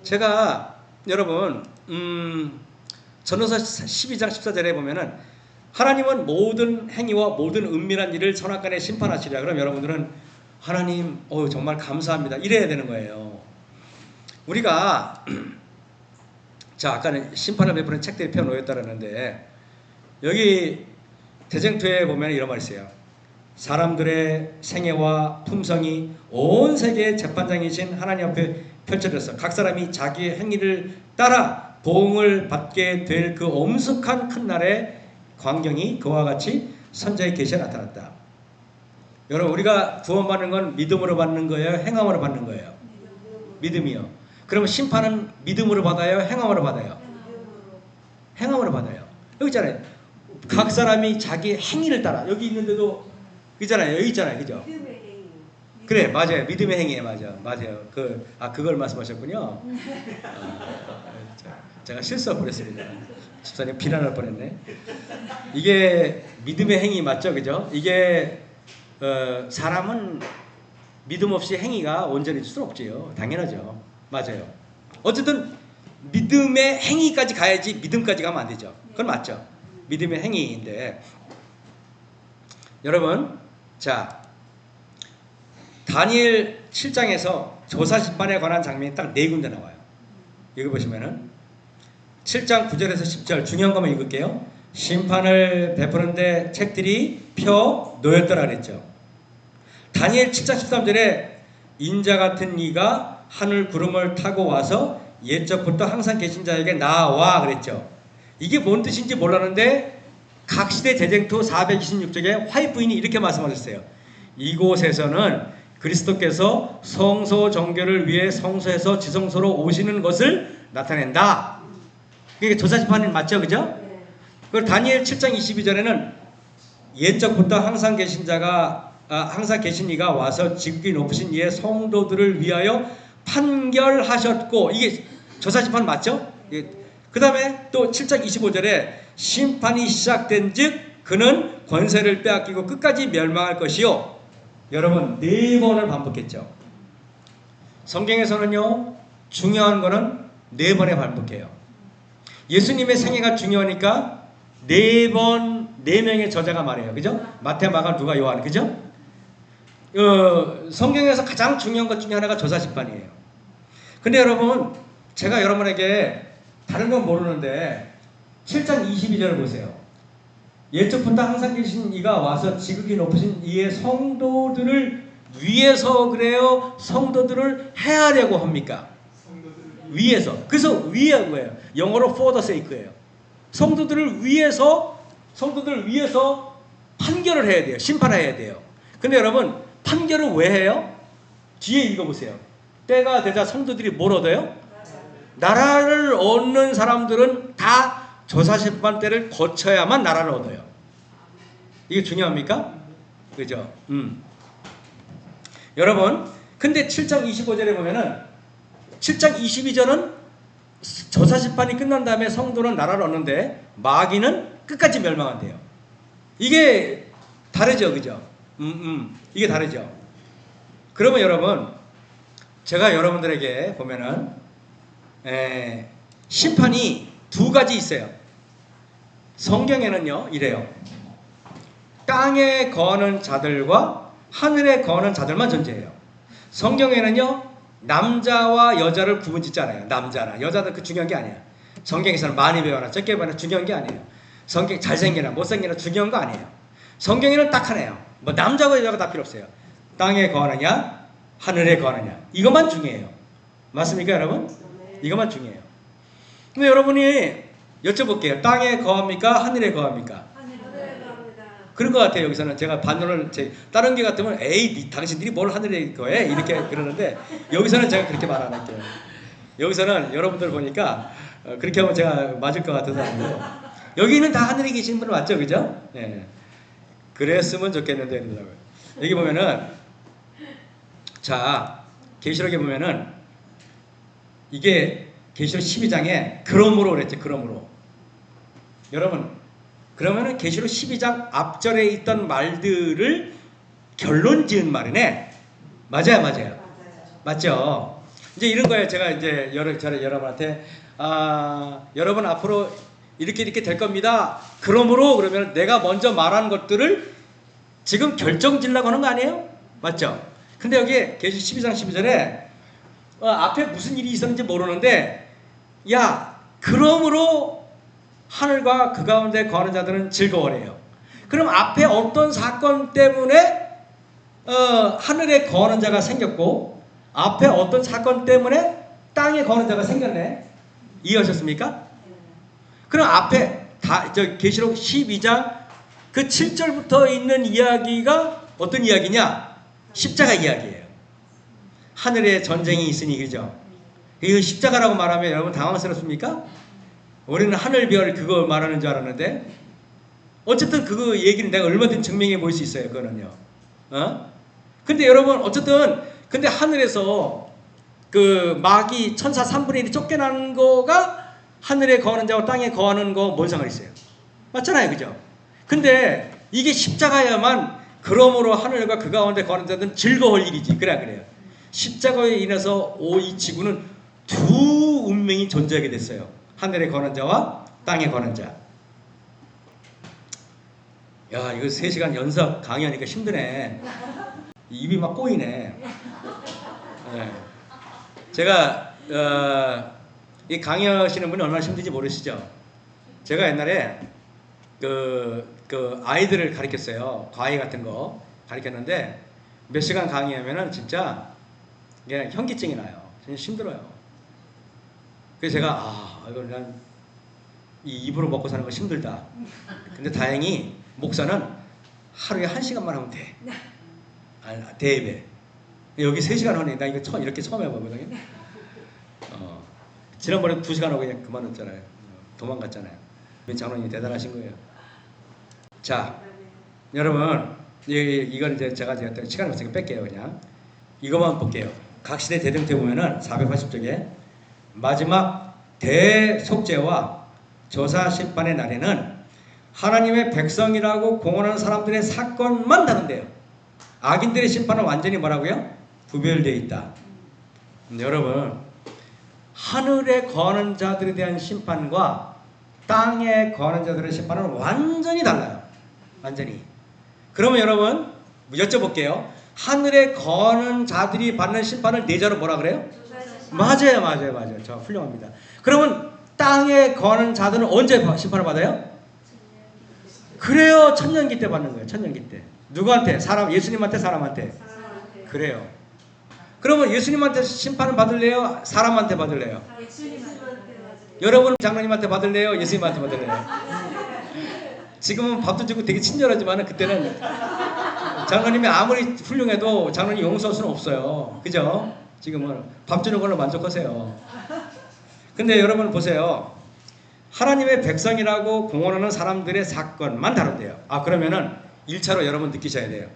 제가 여러분 전도서 12장 14절에 보면은 하나님은 모든 행위와 모든 은밀한 일을 선악간에 심판하시리라. 그럼 여러분들은 하나님 정말 감사합니다 이래야 되는 거예요. 우리가 자 아까는 심판을 베푸는 책들이 펴놓였다라는데 여기 대쟁투에 보면 이런 말이 있어요. 사람들의 생애와 품성이 온 세계의 재판장이신 하나님 앞에 펼쳐졌어. 각 사람이 자기의 행위를 따라 보응을 받게 될 그 엄숙한 큰 날의 광경이 그와 같이 선자의 계시에 나타났다. 여러분 우리가 구원받는 건 믿음으로 받는 거예요? 행함으로 받는 거예요? 믿음이요. 그러면 심판은 믿음으로 받아요? 행함으로 받아요? 행함으로 받아요. 여기 있잖아요. 각 사람이 자기 행위를 따라 여기 있는데도 있잖아요. 여기 있잖아요. 그죠? 그래 맞아요. 믿음의 행위에 맞아요. 그걸 말씀하셨군요. 제가 실수할 뻔했습니다. 집사님 비난할 뻔했네. 이게 믿음의 행위 맞죠? 그죠? 이게 사람은 믿음 없이 행위가 온전해질 수 없지요. 당연하죠. 맞아요. 어쨌든 믿음의 행위까지 가야지 믿음까지 가면 안 되죠. 그건 맞죠. 믿음의 행위인데 여러분 자 다니엘 7장에서 조사심판에 관한 장면이 딱 4군데 나와요. 여기 보시면은 7장 9절에서 10절 중요한 것만 읽을게요. 심판을 베푸는데 책들이 펴 놓였더라 그랬죠. 다니엘 7장 13절에 인자 같은 이가 하늘 구름을 타고 와서 옛적부터 항상 계신 자에게 나와 그랬죠. 이게 뭔 뜻인지 몰랐는데 각시대 대쟁투 426쪽에 화입 부인이 이렇게 말씀하셨어요. 이곳에서는 그리스도께서 성소 정결을 위해 성소에서 지성소로 오시는 것을 나타낸다. 이게 조사심판이 맞죠, 그죠? 그리고 다니엘 7장 22절에는 옛적부터 항상 계신 자가 항상 계신 이가 와서 지극히 높으신 이의 성도들을 위하여 판결하셨고 이게 조사심판 맞죠? 그 다음에 또 7장 25절에 심판이 시작된 즉 그는 권세를 빼앗기고 끝까지 멸망할 것이요. 여러분 4번을 반복했죠. 성경에서는요 중요한 거는 4번에 반복해요. 예수님의 생애가 중요하니까 4번 4명의 저자가 말해요. 그죠? 마태, 마가, 누가, 요한. 그죠? 성경에서 가장 중요한 것 중에 하나가 조사심판이에요. 근데 여러분 제가 여러분에게 다른 건 모르는데 7장 22절을 보세요. 옛적부터 항상 계신 이가 와서 지극히 높으신 이의 성도들을 위해서 그래요? 성도들을 해하려고 합니까? 위해서. 그래서 위에 뭐예요? 영어로 for the sake예요. 성도들을 위해서 판결을 해야 돼요. 심판해야 돼요. 근데 여러분 판결을 왜 해요? 뒤에 읽어보세요. 때가 되자 성도들이 뭘 얻어요? 나라를 얻는 사람들은 다 조사심판 때를 거쳐야만 나라를 얻어요. 이게 중요합니까? 그죠? 여러분 근데 7장 25절에 보면은 7장 22절은 조사심판이 끝난 다음에 성도는 나라를 얻는데 마귀는 끝까지 멸망한대요. 이게 다르죠, 그죠? 이게 다르죠. 그러면 여러분 제가 여러분들에게 보면은 심판이 2가지 있어요. 성경에는요 이래요. 땅에 거하는 자들과 하늘에 거하는 자들만 존재해요. 성경에는요 남자와 여자를 구분짓지 않아요. 남자나 여자는 그 중요한 게 아니에요. 성경에서는 많이 배워나 적게 배워나 중요한 게 아니에요. 성경 잘생기나 못생기나 중요한 거 아니에요. 성경에는 딱 하나예요. 뭐 남자고 여자가 다 필요 없어요. 땅에 거하느냐 하늘에 거하느냐 이것만 중요해요. 맞습니까 여러분? 이것만 중요해요. 근데 여러분이 여쭤볼게요. 땅에 거합니까? 하늘에 거합니까? 하늘에 갑니다. 그런 것 같아요. 여기서는 제가 반론을 다른 게 같으면 에이 당신들이 뭘 하늘에 거해? 이렇게 그러는데 여기서는 제가 그렇게 말 안 할게요. 여기서는 여러분들 보니까 그렇게 하면 제가 맞을 것 같아서 아니고 여기는 다 하늘에 계신 분 맞죠? 그죠? 네. 그랬으면 좋겠는데 여기 보면은 자 계시록에 보면은 이게 계시록 12장에 그러므로 그랬죠. 그러므로 여러분 그러면은 계시록 12장 앞절에 있던 말들을 결론 지은 말이네. 맞아요. 맞죠? 이제 이런 거예요. 제가 이제 여러분한테 여러분 앞으로 이렇게 될 겁니다. 그러므로 그러면 내가 먼저 말한 것들을 지금 결정지으려고 하는 거 아니에요? 맞죠? 근데 여기 계시 12장 12절에 앞에 무슨 일이 있었는지 모르는데 야 그러므로 하늘과 그 가운데 거하는 자들은 즐거워해요. 그럼 앞에 어떤 사건 때문에 하늘에 거하는 자가 생겼고 앞에 어떤 사건 때문에 땅에 거하는 자가 생겼네. 이해하셨습니까? 그럼 앞에 계시록 12장 그 7절부터 있는 이야기가 어떤 이야기냐? 십자가 이야기예요. 하늘에 전쟁이 있으니 그죠? 이거 십자가라고 말하면 여러분 당황스럽습니까? 우리는 하늘별 그거 말하는 줄 알았는데 어쨌든 그거 얘기는 내가 얼마든지 증명해 볼 수 있어요. 그거는요. 근데 여러분 어쨌든 근데 하늘에서 그 마귀 천사 3분의 1이 쫓겨난 거가 하늘에 거하는 자와 땅에 거하는 거 뭔 상관 있어요? 맞잖아요. 그죠? 근데 이게 십자가야만 그러므로 하늘과 그 가운데 거하는 자들은 즐거울 일이지. 그래요. 십자가에 인해서 이 지구는 두 운명이 존재하게 됐어요. 하늘에 거하는 자와 땅에 거하는 자. 야 이거 3시간 연속 강의하니까 힘드네. 입이 막 꼬이네. 네. 제가 이 강의하시는 분이 얼마나 힘든지 모르시죠? 제가 옛날에 그 아이들을 가르쳤어요. 과외 같은 거 가르쳤는데 몇 시간 강의하면은 진짜 그냥 현기증이 나요. 진짜 힘들어요. 그래서 제가 이거 난 이 입으로 먹고 사는 거 힘들다. 근데 다행히 목사는 하루에 1시간만 하면 돼. 대입에. 여기 3시간 하네. 나 이거 이렇게 처음 해보거든요. 지난번에 2시간 하고 그냥 그만뒀잖아요. 도망갔잖아요. 장로님이 대단하신 거예요. 자, 여러분, 이건 이제 제가 시간이 없으니까 뺄게요, 그냥. 이것만 볼게요. 각시대 대등태 보면은 480쪽에 마지막 대속죄와 조사 심판의 날에는 하나님의 백성이라고 공언하는 사람들의 사건만 다룬대요. 악인들의 심판은 완전히 뭐라고요? 구별되어 있다. 여러분, 하늘에 거하는 자들에 대한 심판과 땅에 거하는 자들의 심판은 완전히 달라요. 완전히. 그러면 여러분 여쭤볼게요. 하늘에 거하는 자들이 받는 심판을 내자로 뭐라 그래요? 맞아요. 저 훌륭합니다. 그러면 땅에 거하는 자들은 언제 심판을 받아요? 그래요. 천년기 때 받는 거예요. 천년기 때. 누구한테? 예수님한테, 사람한테? 그래요. 그러면 예수님한테 심판을 받을래요? 사람한테 받을래요? 여러분 장로님한테 받을래요? 예수님한테 받을래요? 지금은 밥도 주고 되게 친절하지만 그때는 장로님이 아무리 훌륭해도 장로님 용서할 수는 없어요. 그죠? 지금은 밥 주는 걸로 만족하세요. 근데 여러분 보세요. 하나님의 백성이라고 공언하는 사람들의 사건만 다룬대요. 그러면은 1차로 여러분 느끼셔야 돼요.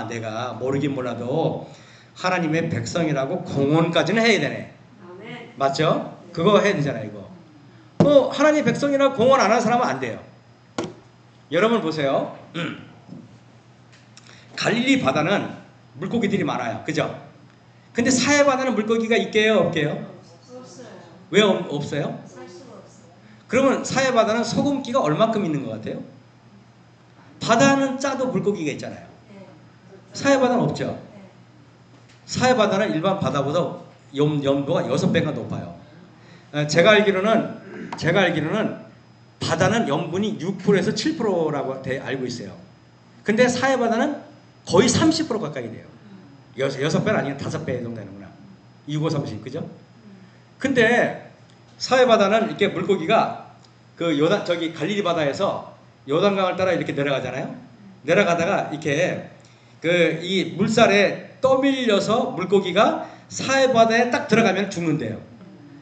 내가 모르긴 몰라도 하나님의 백성이라고 공언까지는 해야 되네. 맞죠? 그거 해야 되잖아요. 이거. 하나님 백성이라고 공언 안 하는 사람은 안 돼요. 여러분 보세요. 갈릴리 바다는 물고기들이 많아요. 그죠? 근데 사해 바다는 물고기가 있게요? 없게요? 없어요. 왜 없어요? 살 수가 없어요. 그러면 사해 바다는 소금기가 얼마큼 있는 것 같아요? 바다는 짜도 물고기가 있잖아요. 네. 사해 바다는 없죠? 네. 사해바다는 일반 바다보다 염도가 6배가 높아요. 제가 알기로는 바다는 염분이 6%에서 7%라고 알고 있어요. 근데 사해바다는 거의 30% 가까이 돼요. 6배는 아니면 5배 정도 되는구나. 6530, 그죠? 근데 사해바다는 이렇게 물고기가 저기 갈릴리 바다에서 요단강을 따라 이렇게 내려가잖아요. 내려가다가 이렇게 이 물살에 떠밀려서 물고기가 사해바다에 딱 들어가면 죽는데요.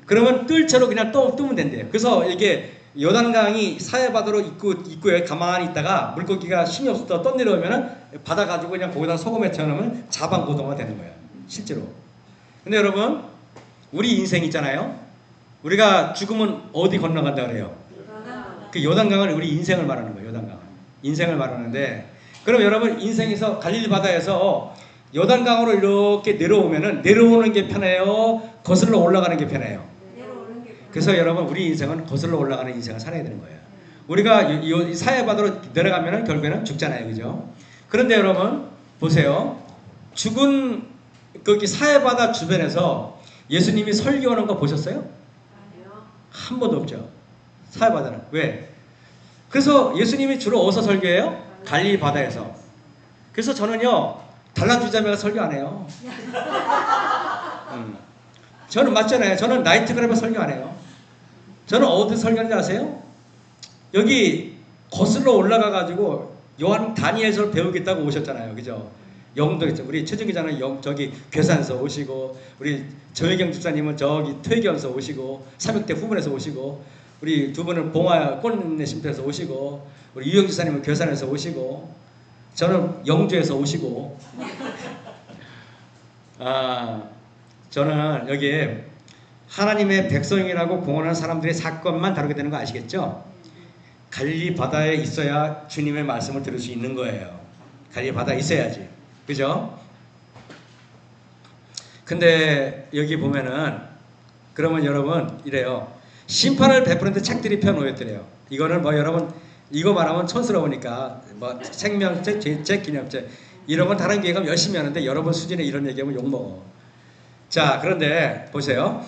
그러면 뜰채로 그냥 뜨면 된대요. 그래서 이게 요단강이 사해바다로 입구에 가만히 있다가 물고기가 힘이 없어서 떠내려오면은 받아 가지고 그냥 거기다 소금에 채워놓으면 자방고동화 되는 거예요. 실제로. 근데 여러분, 우리 인생 있잖아요. 우리가 죽으면 어디 건너간다 그래요? 그 요단강을 우리 인생을 말하는 거예요. 요단강. 인생을 말하는데, 그럼 여러분 인생에서 갈릴리 바다에서 요단강으로 이렇게 내려오는 게 편해요? 거슬러 올라가는 게 편해요? 그래서 여러분 우리 인생은 거슬러 올라가는 인생을 살아야 되는 거예요. 우리가 이 사해바다로 내려가면은 결국에는 죽잖아요, 그죠? 그런데 여러분 보세요. 죽은 거기 사해바다 주변에서 예수님이 설교하는 거 보셨어요? 아니요. 한 번도 없죠. 사해바다는 왜? 그래서 예수님이 주로 어디서 설교해요? 갈릴리 바다에서. 그래서 저는요 달란주자매가 설교 안 해요. 저는 맞잖아요. 저는 나이트클럽에 설교 안 해요. 저는 어디 설교하는지 아세요? 여기 거슬러 올라가 가지고 요한 다니엘서를 배우겠다고 오셨잖아요, 그죠? 영도 있죠. 우리 최준 기자는 저기 괴산서 오시고, 우리 정혜경 집사님은 저기 퇴계원서 오시고, 삼육대 후문에서 오시고, 우리 두 분은 봉화 꽃내 심터에서 오시고, 우리 유영 집사님은 괴산에서 오시고, 저는 영주에서 오시고. 저는 여기에 하나님의 백성이라고 공언하는 사람들의 사건만 다루게 되는 거 아시겠죠? 갈릴리 바다에 있어야 주님의 말씀을 들을 수 있는 거예요. 갈릴리 바다에 있어야지. 그죠? 근데 여기 보면은 그러면 여러분 이래요. 심판을 베푸는데 책들이 펴놓였더래요. 이거는 뭐 여러분 이거 말하면 촌스러우니까 뭐 생명책, 죄책, 기념책 이런 건 다른 교회가 열심히 하는데 여러분 수준에 이런 얘기하면 욕먹어. 자, 그런데 보세요.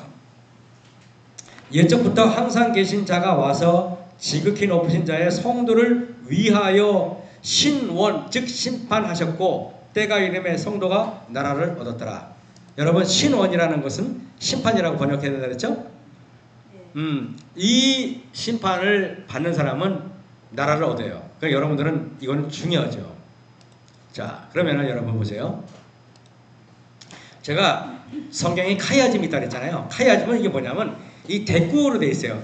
옛적부터 항상 계신 자가 와서 지극히 높으신 자의 성도를 위하여 신원 즉 심판하셨고 때가 이름에 성도가 나라를 얻었더라. 여러분 신원이라는 것은 심판이라고 번역해야 된다 그랬죠? 이 심판을 받는 사람은 나라를 얻어요. 그러니까 여러분들은 이거는 중요하죠. 자, 그러면은 여러분 보세요. 제가 성경에 카이아즘이 있다 그랬잖아요. 카이아즘은 이게 뭐냐면 이 대꾸어로 돼 있어요.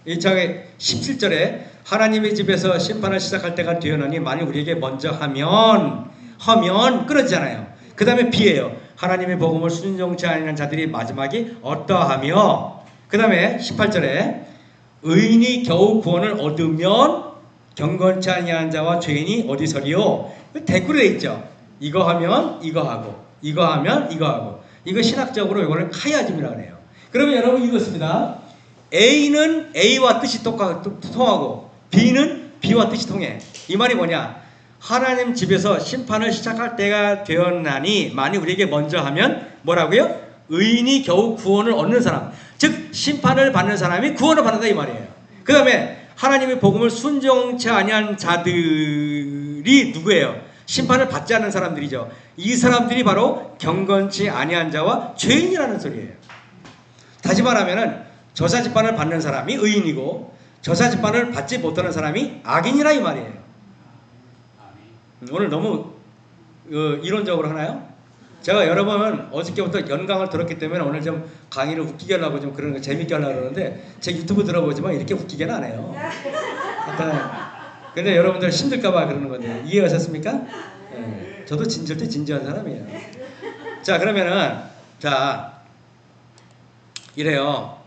이 저기 17절에 하나님의 집에서 심판을 시작할 때가 되었으니 만일 우리에게 먼저 하면 끊어지잖아요. 그 다음에 B예요. 하나님의 복음을 순종치 아니하는 자들이 마지막이 어떠하며, 그 다음에 18절에 의인이 겨우 구원을 얻으면 경건치 아니한 자와 죄인이 어디 서리요? 대꾸로 돼 있죠. 이거 하면 이거 하고, 이거 하면 이거 하고. 이거 신학적으로 이거를 카이아즘이라고 해요. 그러면 여러분 이것입니다. A는 A와 뜻이 통하고 B는 B와 뜻이 통해. 이 말이 뭐냐? 하나님 집에서 심판을 시작할 때가 되었나니 만일 우리에게 먼저 하면 뭐라고요? 의인이 겨우 구원을 얻는 사람, 즉 심판을 받는 사람이 구원을 받는다 이 말이에요. 그 다음에 하나님의 복음을 순종치 아니한 자들이 누구예요? 심판을 받지 않는 사람들이죠. 이 사람들이 바로 경건치 아니한 자와 죄인이라는 소리예요. 다시 말하면은 저사집판을 받는 사람이 의인이고 저사집판을 받지 못하는 사람이 악인이라 이 말이에요. 오늘 너무 이론적으로 하나요? 제가 여러 번 어저께부터 연강을 들었기 때문에 오늘 좀 강의를 웃기게 하려고 좀 그런 거 재밌게 하려고 그러는데 제 유튜브 들어보지만 이렇게 웃기게는 안 해요. 근데 여러분들 힘들까봐 그러는 건데 이해하셨습니까? 네. 저도 진지할 때 진지한 사람이에요. 자, 그러면은 이래요.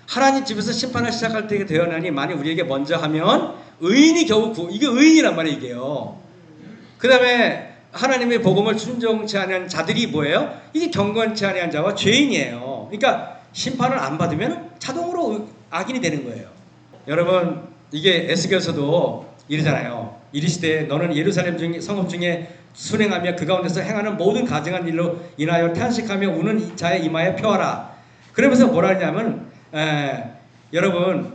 하나님 집에서 심판을 시작할 때가 되었나니 만일 우리에게 먼저 하면 의인이 겨우 이게 의인이란 말이에요. 이게요. 그 다음에 하나님의 복음을 순종치 않은 자들이 뭐예요? 이게 경건치 않은 자와 죄인이에요. 그러니까 심판을 안 받으면 자동으로 악인이 되는 거예요. 여러분 이게 에스겔서도 이러잖아요. 이르시되 너는 예루살렘 중에 성읍 중에 순행하며 그 가운데서 행하는 모든 가증한 일로 인하여 탄식하며 우는 자의 이마에 펴하라. 그러면서 뭐라 하냐면 여러분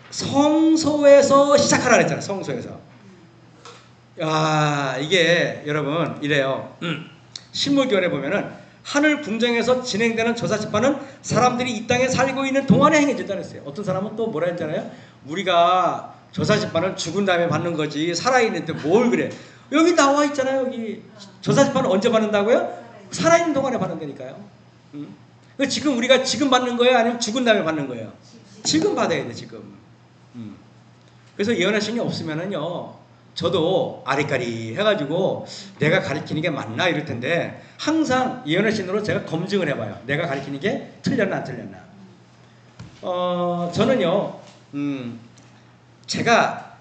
성소에서 시작하라 그랬잖아요. 성소에서. 야, 이게 여러분 이래요. 신무교원에 보면은 하늘 궁정에서 진행되는 조사 집판은 사람들이 이 땅에 살고 있는 동안에 행해진다 그랬어요. 어떤 사람은 또 뭐라 했잖아요. 우리가 조사 집판은 죽은 다음에 받는 거지 살아있는데 뭘 그래. 여기 나와 있잖아요. 여기 조사 집판은 언제 받는다고요? 살아있는 동안에 받는다니까요. 지금 우리가 지금 받는 거예요? 아니면 죽은 다음에 받는 거예요? 지금 받아야 돼 지금. 그래서 예언의 신이 없으면은요, 저도 아리까리 해가지고 내가 가르치는 게 맞나 이럴 텐데 항상 예언의 신으로 제가 검증을 해봐요. 내가 가르치는 게 틀렸나 안 틀렸나. 저는요, 제가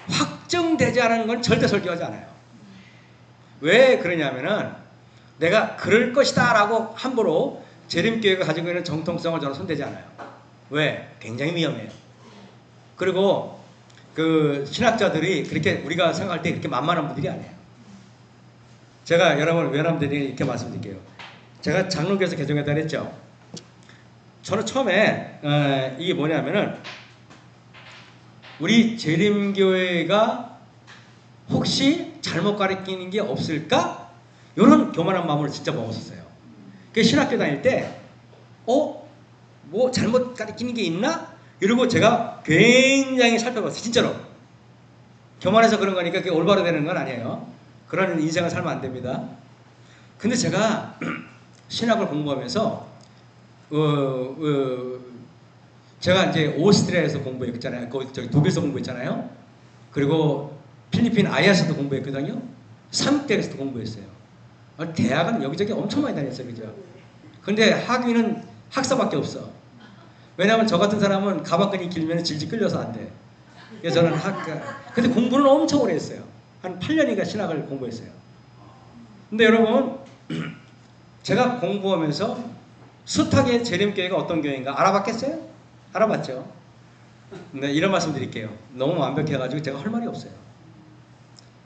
확정되지 않은 건 절대 설교하지 않아요. 왜 그러냐면은 내가 그럴 것이다 라고 함부로 재림교회가 가지고 있는 정통성을 저는 손대지 않아요. 왜? 굉장히 위험해요. 그리고 그 신학자들이 그렇게 우리가 생각할 때 그렇게 만만한 분들이 아니에요. 제가 여러분 외람들이 이렇게 말씀드릴게요. 제가 장로교에서 개종했다 그랬죠. 저는 처음에 이게 뭐냐면은 우리 재림교회가 혹시 잘못 가르치는 게 없을까? 이런 교만한 마음을 진짜 먹었었어요. 그 신학교 다닐 때 뭐 잘못 가르치는 게 있나? 이러고 제가 굉장히 살펴봤어요. 진짜로. 교만해서 그런 거니까 그게 올바로 되는 건 아니에요. 그런 인생을 살면 안 됩니다. 근데 제가 신학을 공부하면서 제가 이제 오스트리아에서 공부했잖아요. 저기 독일에서 공부했잖아요. 그리고 필리핀 아야에서도 공부했거든요. 삼국대에서도 공부했어요. 대학은 여기저기 엄청 많이 다녔어요. 그죠? 근데 학위는 학사밖에 없어. 왜냐하면 저 같은 사람은 가방끈이 길면 질질 끌려서 안 돼. 그래서 저는 근데 공부는 엄청 오래 했어요. 한 8년인가 신학을 공부했어요. 근데 여러분, 제가 공부하면서 숱하게 재림교회가 어떤 교회인가 알아봤겠어요? 알아봤죠. 근데 이런 말씀 드릴게요. 너무 완벽해가지고 제가 할 말이 없어요.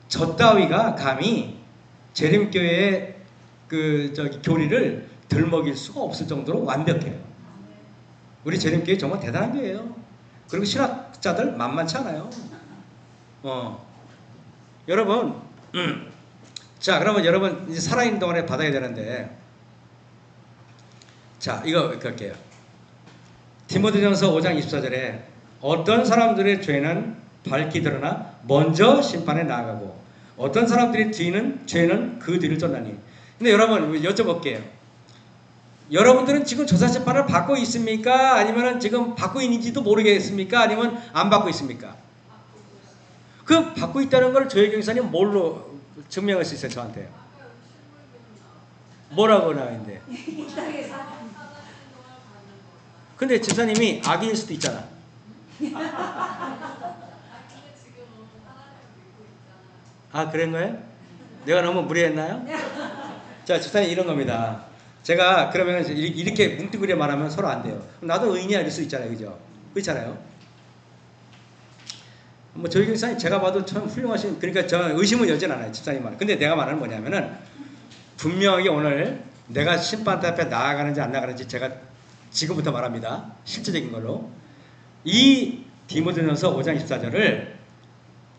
저 따위가 감히 재림교회의 교리를 들먹일 수가 없을 정도로 완벽해요. 우리 재림교회 정말 대단한 교회예요. 그리고 신학자들 만만치 않아요. 여러분, 자, 그러면 여러분 이제 살아있는 동안에 받아야 되는데, 자, 이거 할게요. 디모데전서 5장 24절에 어떤 사람들의 죄는 밝히 드러나 먼저 심판에 나아가고 어떤 사람들의 죄는 그 뒤를 쫓나니. 근데 여러분 여쭤볼게요. 여러분들은 지금 조사 심판을 받고 있습니까? 아니면 지금 받고 있는지도 모르겠습니까? 아니면 안 받고 있습니까? 그 받고 있다는 걸 조혜경 목사님 뭘로 증명할 수 있어요? 저한테 뭐라고 나와있는데? 근데 집사님이 악인일 수도 있잖아. 아, 그런 거예요? 내가 너무 무리했나요? 자, 집사님 이런 겁니다. 제가 그러면 이렇게 뭉뚱그려 말하면 서로 안 돼요. 나도 의인이 아닐 수 있잖아요. 그죠? 그렇잖아요. 뭐 저희 교사님 제가 봐도 참 훌륭하신, 그러니까 저 의심은 여진 않아요. 집사님 말. 근데 내가 말하는 뭐냐면은 분명히 오늘 내가 심판 앞에 나아가는지 안 나가는지 제가 지금부터 말합니다. 실제적인 걸로. 이 디모데전서 5장 24절을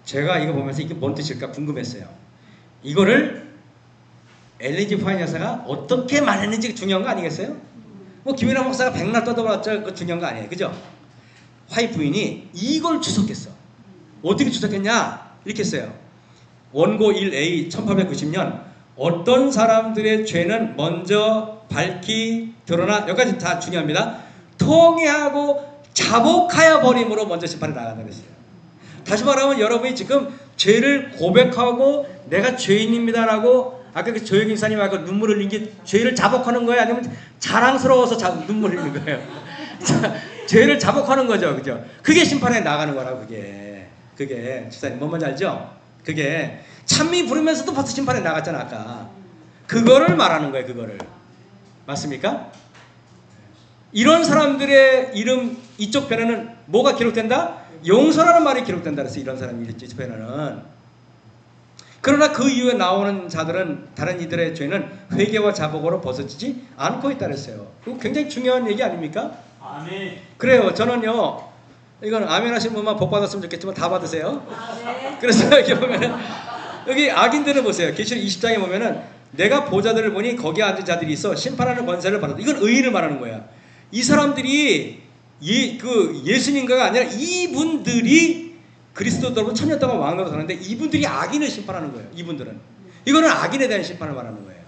제가 이거 보면서 이게 뭔 뜻일까 궁금했어요. 이거를 엘리지 파인 여사가 어떻게 말했는지 중요한 거 아니겠어요? 뭐 김연아 목사가 백날 떠들어봤자 그 중요한 거 아니에요. 그죠? 화이트 부인이 이걸 주석했어. 어떻게 주석했냐? 이렇게 했어요. 원고 1A 1890년 어떤 사람들의 죄는 먼저 밝히 드러나, 여기까지 다 중요합니다. 통회하고 자복하여 버림으로 먼저 심판에 나간다 그랬어요. 다시 말하면 여러분이 지금 죄를 고백하고 내가 죄인입니다라고, 아까 그 조혜경 목사님 아까 눈물 흘린 게 죄를 자복하는 거예요? 아니면 자랑스러워서 눈물 흘리는 거예요? 죄를 자복하는 거죠. 그죠? 그게 심판에 나가는 거라고. 그게 집사님 뭔 말인지 알죠? 그게 찬미 부르면서도 벌써 심판에 나갔잖아 아까. 그거를 말하는 거예요. 그거를. 맞습니까? 이런 사람들의 이름 이쪽 편에는 뭐가 기록된다? 용서라는 말이 기록된다 그래서 이런 사람이 이쪽 편에는 그러나 그 이후에 나오는 자들은 다른 이들의 죄는 회개와 자복으로 벗어지지 않고 있다 그랬어요. 이거 굉장히 중요한 얘기 아닙니까? 아멘. 그래요. 저는요, 이건 아멘 하신 분만 복 받았으면 좋겠지만 다 받으세요. 아, 네. 그래서 여기 보면은 여기 악인들을 보세요. 계시록 20장에 보면은 내가 보좌들을 보니 거기에 앉은 자들이 있어 심판하는 권세를 받았다. 이건 의인을 말하는 거야. 이 사람들이 예수님과가 아니라 이분들이 그리스도로 천년 동안 왕으로 사는데 이분들이 악인을 심판하는 거예요. 이분들은. 이거는 악인에 대한 심판을 말하는 거예요.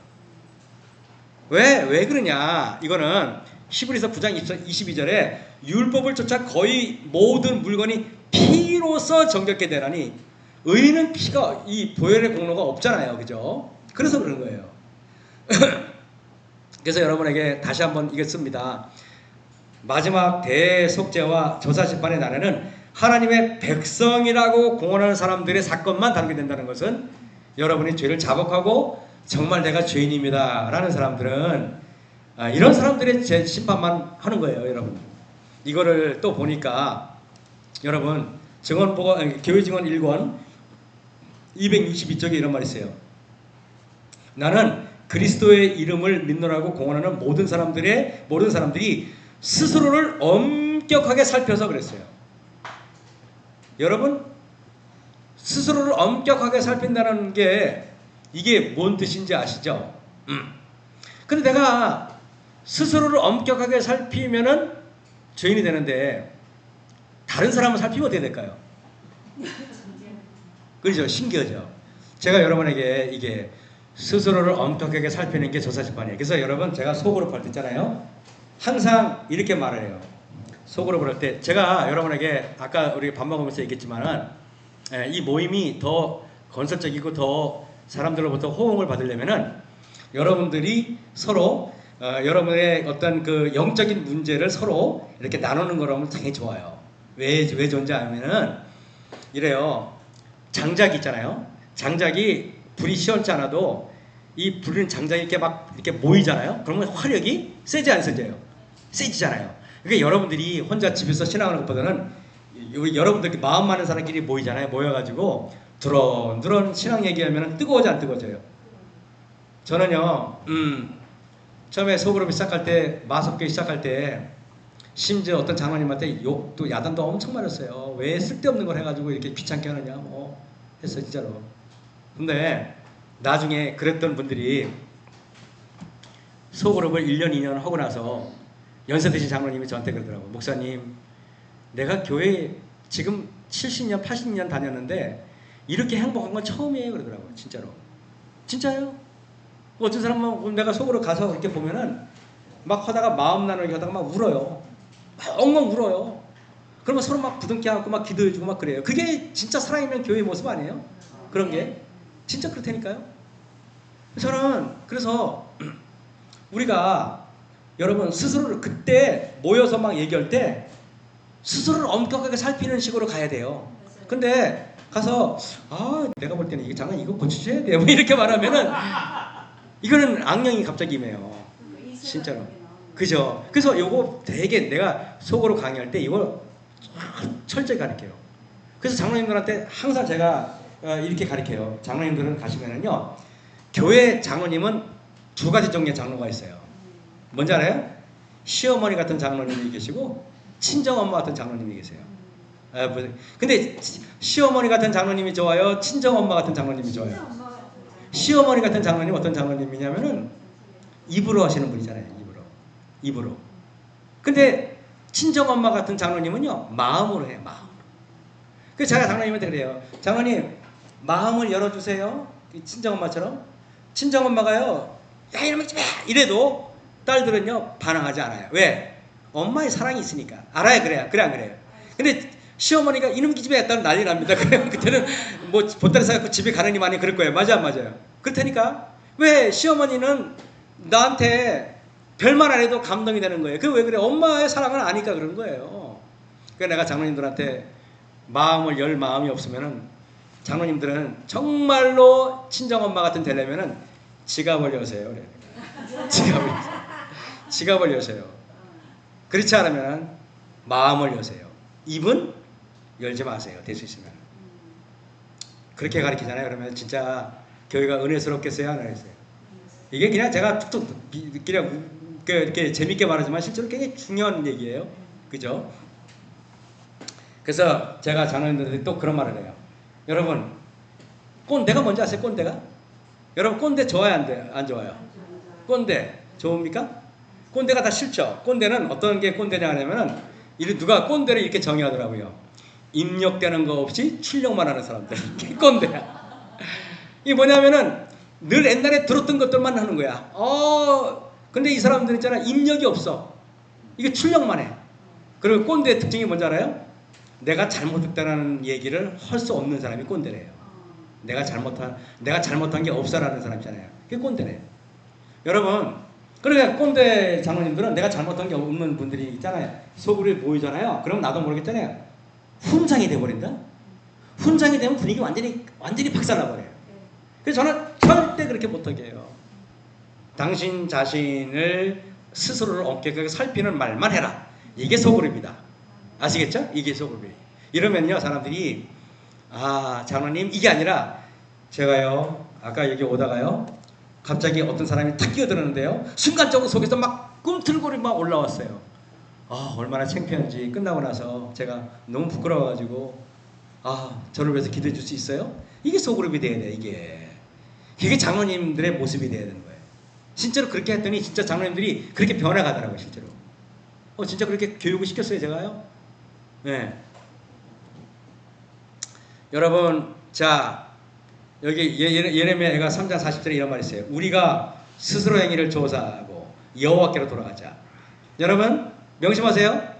왜 그러냐? 이거는 히브리서 9장 22절에 율법을 쫓아 거의 모든 물건이 피로써 정결케 되라니 의인은 피가 이 보혈의 공로가 없잖아요. 그죠? 그래서 그런 거예요. 그래서 여러분에게 다시 한번 이겼습니다. 마지막 대속죄와 조사심판의 날에는 하나님의 백성이라고 공언하는 사람들의 사건만 다루게 된다는 것은 여러분이 죄를 자복하고 정말 내가 죄인입니다 라는 사람들은 이런 사람들의 죄 심판만 하는 거예요. 여러분 이거를 또 보니까 여러분 교회 증언 1권 262쪽에 이런 말이 있어요. 나는 그리스도의 이름을 믿노라고 공언하는 모든 사람들이 스스로를 엄격하게 살펴서 그랬어요. 여러분 스스로를 엄격하게 살핀다는 게 이게 뭔 뜻인지 아시죠? 근데 내가 스스로를 엄격하게 살피면은 죄인이 되는데 다른 사람을 살피면 어떻게 될까요? 그렇죠? 신기하죠? 제가 여러분에게 이게 스스로를 엄격하게 살피는 게 조사심판이에요. 그래서 여러분 제가 속으로 볼 때 있잖아요. 항상 이렇게 말을 해요. 속으로 볼 때 제가 여러분에게 아까 우리 밥 먹으면서 얘기했지만은 이 모임이 더 건설적이고 더 사람들로부터 호응을 받으려면은 여러분들이 서로 여러분의 어떤 그 영적인 문제를 서로 이렇게 나누는 거라면 당연히 좋아요. 왜 좋은지 알면은 이래요. 장작이 있잖아요. 장작이 불이 시원치 않아도 이 불은 장작이 이렇게 막 이렇게 모이잖아요. 그러면 화력이 세지 안 세져요? 세지잖아요. 그러니까 여러분들이 혼자 집에서 신앙하는 것보다는 여러분들 마음 많은 사람끼리 모이잖아요. 모여가지고 두런두런 신앙 얘기하면 뜨거워져 안 뜨거워져요? 저는요 처음에 소그룹이 시작할 때 마석교회 시작할 때 심지어 어떤 장로님한테 욕도 야단도 엄청 맞았어요. 왜 쓸데없는 걸 해가지고 이렇게 귀찮게 하느냐 뭐 했어요 진짜로. 근데 나중에 그랬던 분들이 소그룹을 1년 2년 하고 나서 연세 드신 장로님이 저한테 그러더라고요. 목사님 내가 교회 지금 70년 80년 다녔는데 이렇게 행복한 건 처음이에요 그러더라고요. 진짜로. 진짜요? 어떤 사람은 내가 속으로 가서 이렇게 보면은 막 하다가 마음 나누기 하다가 막 울어요. 막 엉엉 울어요. 그러면 서로 막 부둥켜 안고 막 기도해주고 막 그래요. 그게 진짜 살아있는 교회의 모습 아니에요? 그런 게 진짜 그렇다니까요. 저는 그래서 우리가 여러분 스스로를 그때 모여서 막 얘기할 때 스스로를 엄격하게 살피는 식으로 가야 돼요. 근데 가서 내가 볼 때는 이게 장난 이거 고쳐줘야 돼 뭐 이렇게 말하면은 이거는 악령이 갑자기 임해요. 진짜로. 그죠? 그래서 요거 되게 내가 속으로 강의할 때 이걸 철저히 가르쳐요. 그래서 장로님들한테 항상 제가 이렇게 가르쳐요. 장로님들은 가시면은요 교회 장로님은 두 가지 종류의 장로가 있어요. 뭔지 알아요? 시어머니 같은 장로님이 계시고 친정엄마 같은 장로님이 계세요. 근데 시어머니 같은 장로님이 좋아요? 친정엄마 같은 장로님이 좋아요? 시어머니 같은 장로님 어떤 장로님이냐면은 입으로 하시는 분이잖아요. 입으로. 근데 친정엄마 같은 장로님은요 마음으로 해요. 마음으로. 그래서 제가 장로님한테 그래요. 장로님 마음을 열어주세요. 친정엄마처럼. 친정엄마가요 야 이러면 집에 이래도 딸들은요 반항하지 않아요. 왜? 엄마의 사랑이 있으니까. 알아요. 그래 안 그래요? 근데 시어머니가 이놈 기집애 했다면 난리 납니다. 그래요. 그때는 뭐 보따리 사갖고 집에 가느니 많이 그럴 거예요. 맞아 안 맞아요? 그렇다니까. 왜? 시어머니는 나한테 별말 안 해도 감동이 되는 거예요. 그 왜 그래? 엄마의 사랑을 아니까 그런 거예요. 그래서 내가 장로님들한테 마음을 열 마음이 없으면은 장로님들은 정말로 친정엄마 같은 되려면은 지갑을 여세요. 그래. 지갑을 여세요. 그렇지 않으면 마음을 여세요. 입은 열지 마세요. 될 수 있으면. 그렇게 가르치잖아요. 그러면 진짜 교회가 은혜스럽겠어요, 안 은혜스러워요? 이게 그냥 제가 툭툭 그냥 이렇게 재밌게 말하지만 실제로 굉장히 중요한 얘기예요. 그죠? 그래서 제가 장로님들한테 또 그런 말을 해요. 여러분, 꼰대가 뭔지 아세요? 꼰대가? 여러분, 꼰대 좋아요, 안 좋아요? 꼰대 좋습니까? 꼰대가 다 싫죠. 꼰대는 어떤 게 꼰대냐 하냐면은 누가 꼰대를 이렇게 정의하더라고요. 입력되는 거 없이 출력만 하는 사람들. 이게 꼰대야. 이게 뭐냐면은 늘 옛날에 들었던 것들만 하는 거야. 근데 이 사람들 있잖아. 입력이 없어. 이게 출력만 해. 그리고 꼰대의 특징이 뭔지 알아요? 내가 잘못했다는 얘기를 할 수 없는 사람이 꼰대래요. 내가 잘못한 게 없어라는 사람이잖아요. 그게 꼰대래요. 여러분, 그러니까 꼰대 장로님들은 내가 잘못한 게 없는 분들이 있잖아요. 속으로 보이잖아요. 그럼 나도 모르겠잖아요. 훈장이 돼버린다. 훈장이 되면 분위기 완전히 박살나버려요. 그래서 저는 절대 그렇게 못하게 해요. 당신 자신을 스스로를 엄격하게 살피는 말만 해라. 이게 소그룹이다. 아시겠죠? 이게 소그룹이에요. 이러면요 사람들이 장로님 이게 아니라 제가요 아까 여기 오다가요 갑자기 어떤 사람이 탁 끼어들었는데요 순간적으로 속에서 막 꿈틀거리 막 올라왔어요. 얼마나 창피한지. 끝나고 나서 제가 너무 부끄러워가지고 저를 위해서 기도해 줄 수 있어요? 이게 소그룹이 돼야 돼. 이게 장로님들의 모습이 돼야 되는 거예요. 진짜로 그렇게 했더니 진짜 장로님들이 그렇게 변해가더라고요. 실제로 진짜 그렇게 교육을 시켰어요 제가요. 네. 여러분, 자 여기 예레미야가 3장 40절에 이런 말이 있어요. 우리가 스스로 행위를 조사하고 여호와께로 돌아가자. 여러분 명심하세요.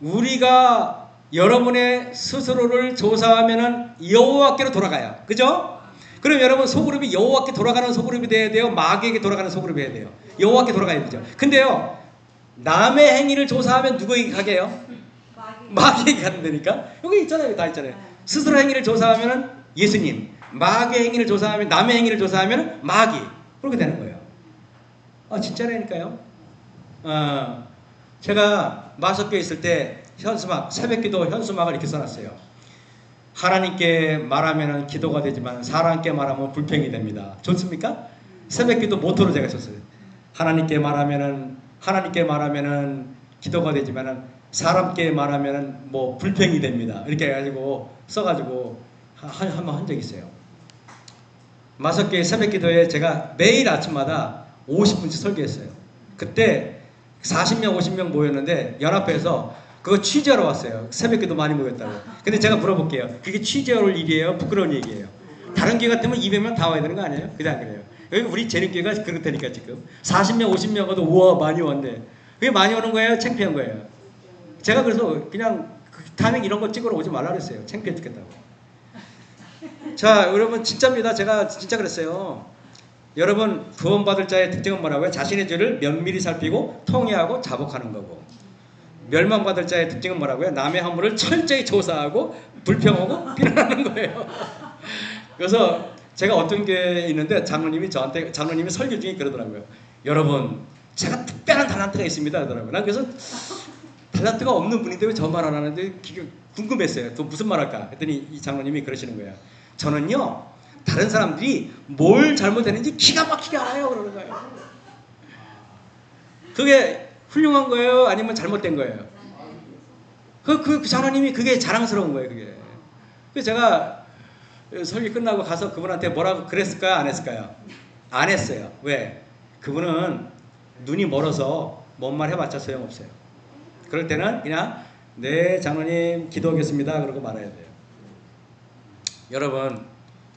우리가 여러분의 스스로를 조사하면은 여호와께로 돌아가요. 그죠? 그럼 여러분 소그룹이 여호와께 돌아가는 소그룹이 돼야 돼요? 마귀에게 돌아가는 소그룹이 돼야 돼요? 여호와께 돌아가야 되죠. 근데요 남의 행위를 조사하면 누구에게 가게요? 마귀에게 가는 데니까. 여기 있잖아요. 다 있잖아요. 스스로 행위를 조사하면 예수님, 마귀의 행위를 조사하면 남의 행위를 조사하면 마귀. 그렇게 되는 거예요. 진짜라니까요. 제가 마석교에 있을 때 현수막, 새벽기도 현수막을 이렇게 써놨어요. 하나님께 말하면 기도가 되지만 사람께 말하면 불평이 됩니다. 좋습니까? 새벽기도 모토로 제가 썼어요. 하나님께 말하면은 기도가 되지만은 사람께 말하면은 뭐 불평이 됩니다. 이렇게 해가지고 써가지고 한번 한 적이 있어요. 마석교회 새벽기도에 제가 매일 아침마다 50분씩 설교했어요. 그때 40명 50명 모였는데 연합회에서 그거 취재하러 왔어요. 새벽기도 많이 모였다고. 근데 제가 물어볼게요. 그게 취재할 일이에요? 부끄러운 얘기예요? 다른 교회 같으면 200명 다 와야 되는 거 아니에요? 그게 안 그래요. 여기 우리 재능교회가 그렇다니까 지금 40명 50명 와도 우와 많이 왔네. 그게 많이 오는 거예요? 창피한 거예요? 제가 그래서 그냥 다음에 이런 거 찍으러 오지 말라 그랬어요. 창피해 죽겠다고. 자 여러분 진짜입니다. 제가 진짜 그랬어요. 여러분 구원받을 자의 특징은 뭐라고요? 자신의 죄를 면밀히 살피고 통회하고 자복하는 거고, 멸망받을 자의 특징은 뭐라고요? 남의 허물을 철저히 조사하고 불평하고 비난하는 거예요. 그래서 제가 어떤 교회에 있는데 장로님이 설교 중에 그러더라고요. 여러분 제가 특별한 달란트가 있습니다 그러더라고요. 난 그래서 달란트가 없는 분인데 왜 저 말 안 하는데 궁금했어요. 또 무슨 말 할까 했더니 이 장로님이 그러시는 거예요. 저는요 다른 사람들이 뭘 잘못했는지 기가 막히게 알아요 그러는 거예요. 그게 훌륭한 거예요? 아니면 잘못된 거예요? 그 장로님이 그게 자랑스러운 거예요. 그래서 제가 설교 끝나고 가서 그분한테 뭐라고 그랬을까요? 안 했을까요? 안 했어요. 왜? 그분은 눈이 멀어서 뭔 말 해봤자 소용없어요. 그럴 때는 그냥 네 장로님 기도하겠습니다 그러고 말아야 돼요. 여러분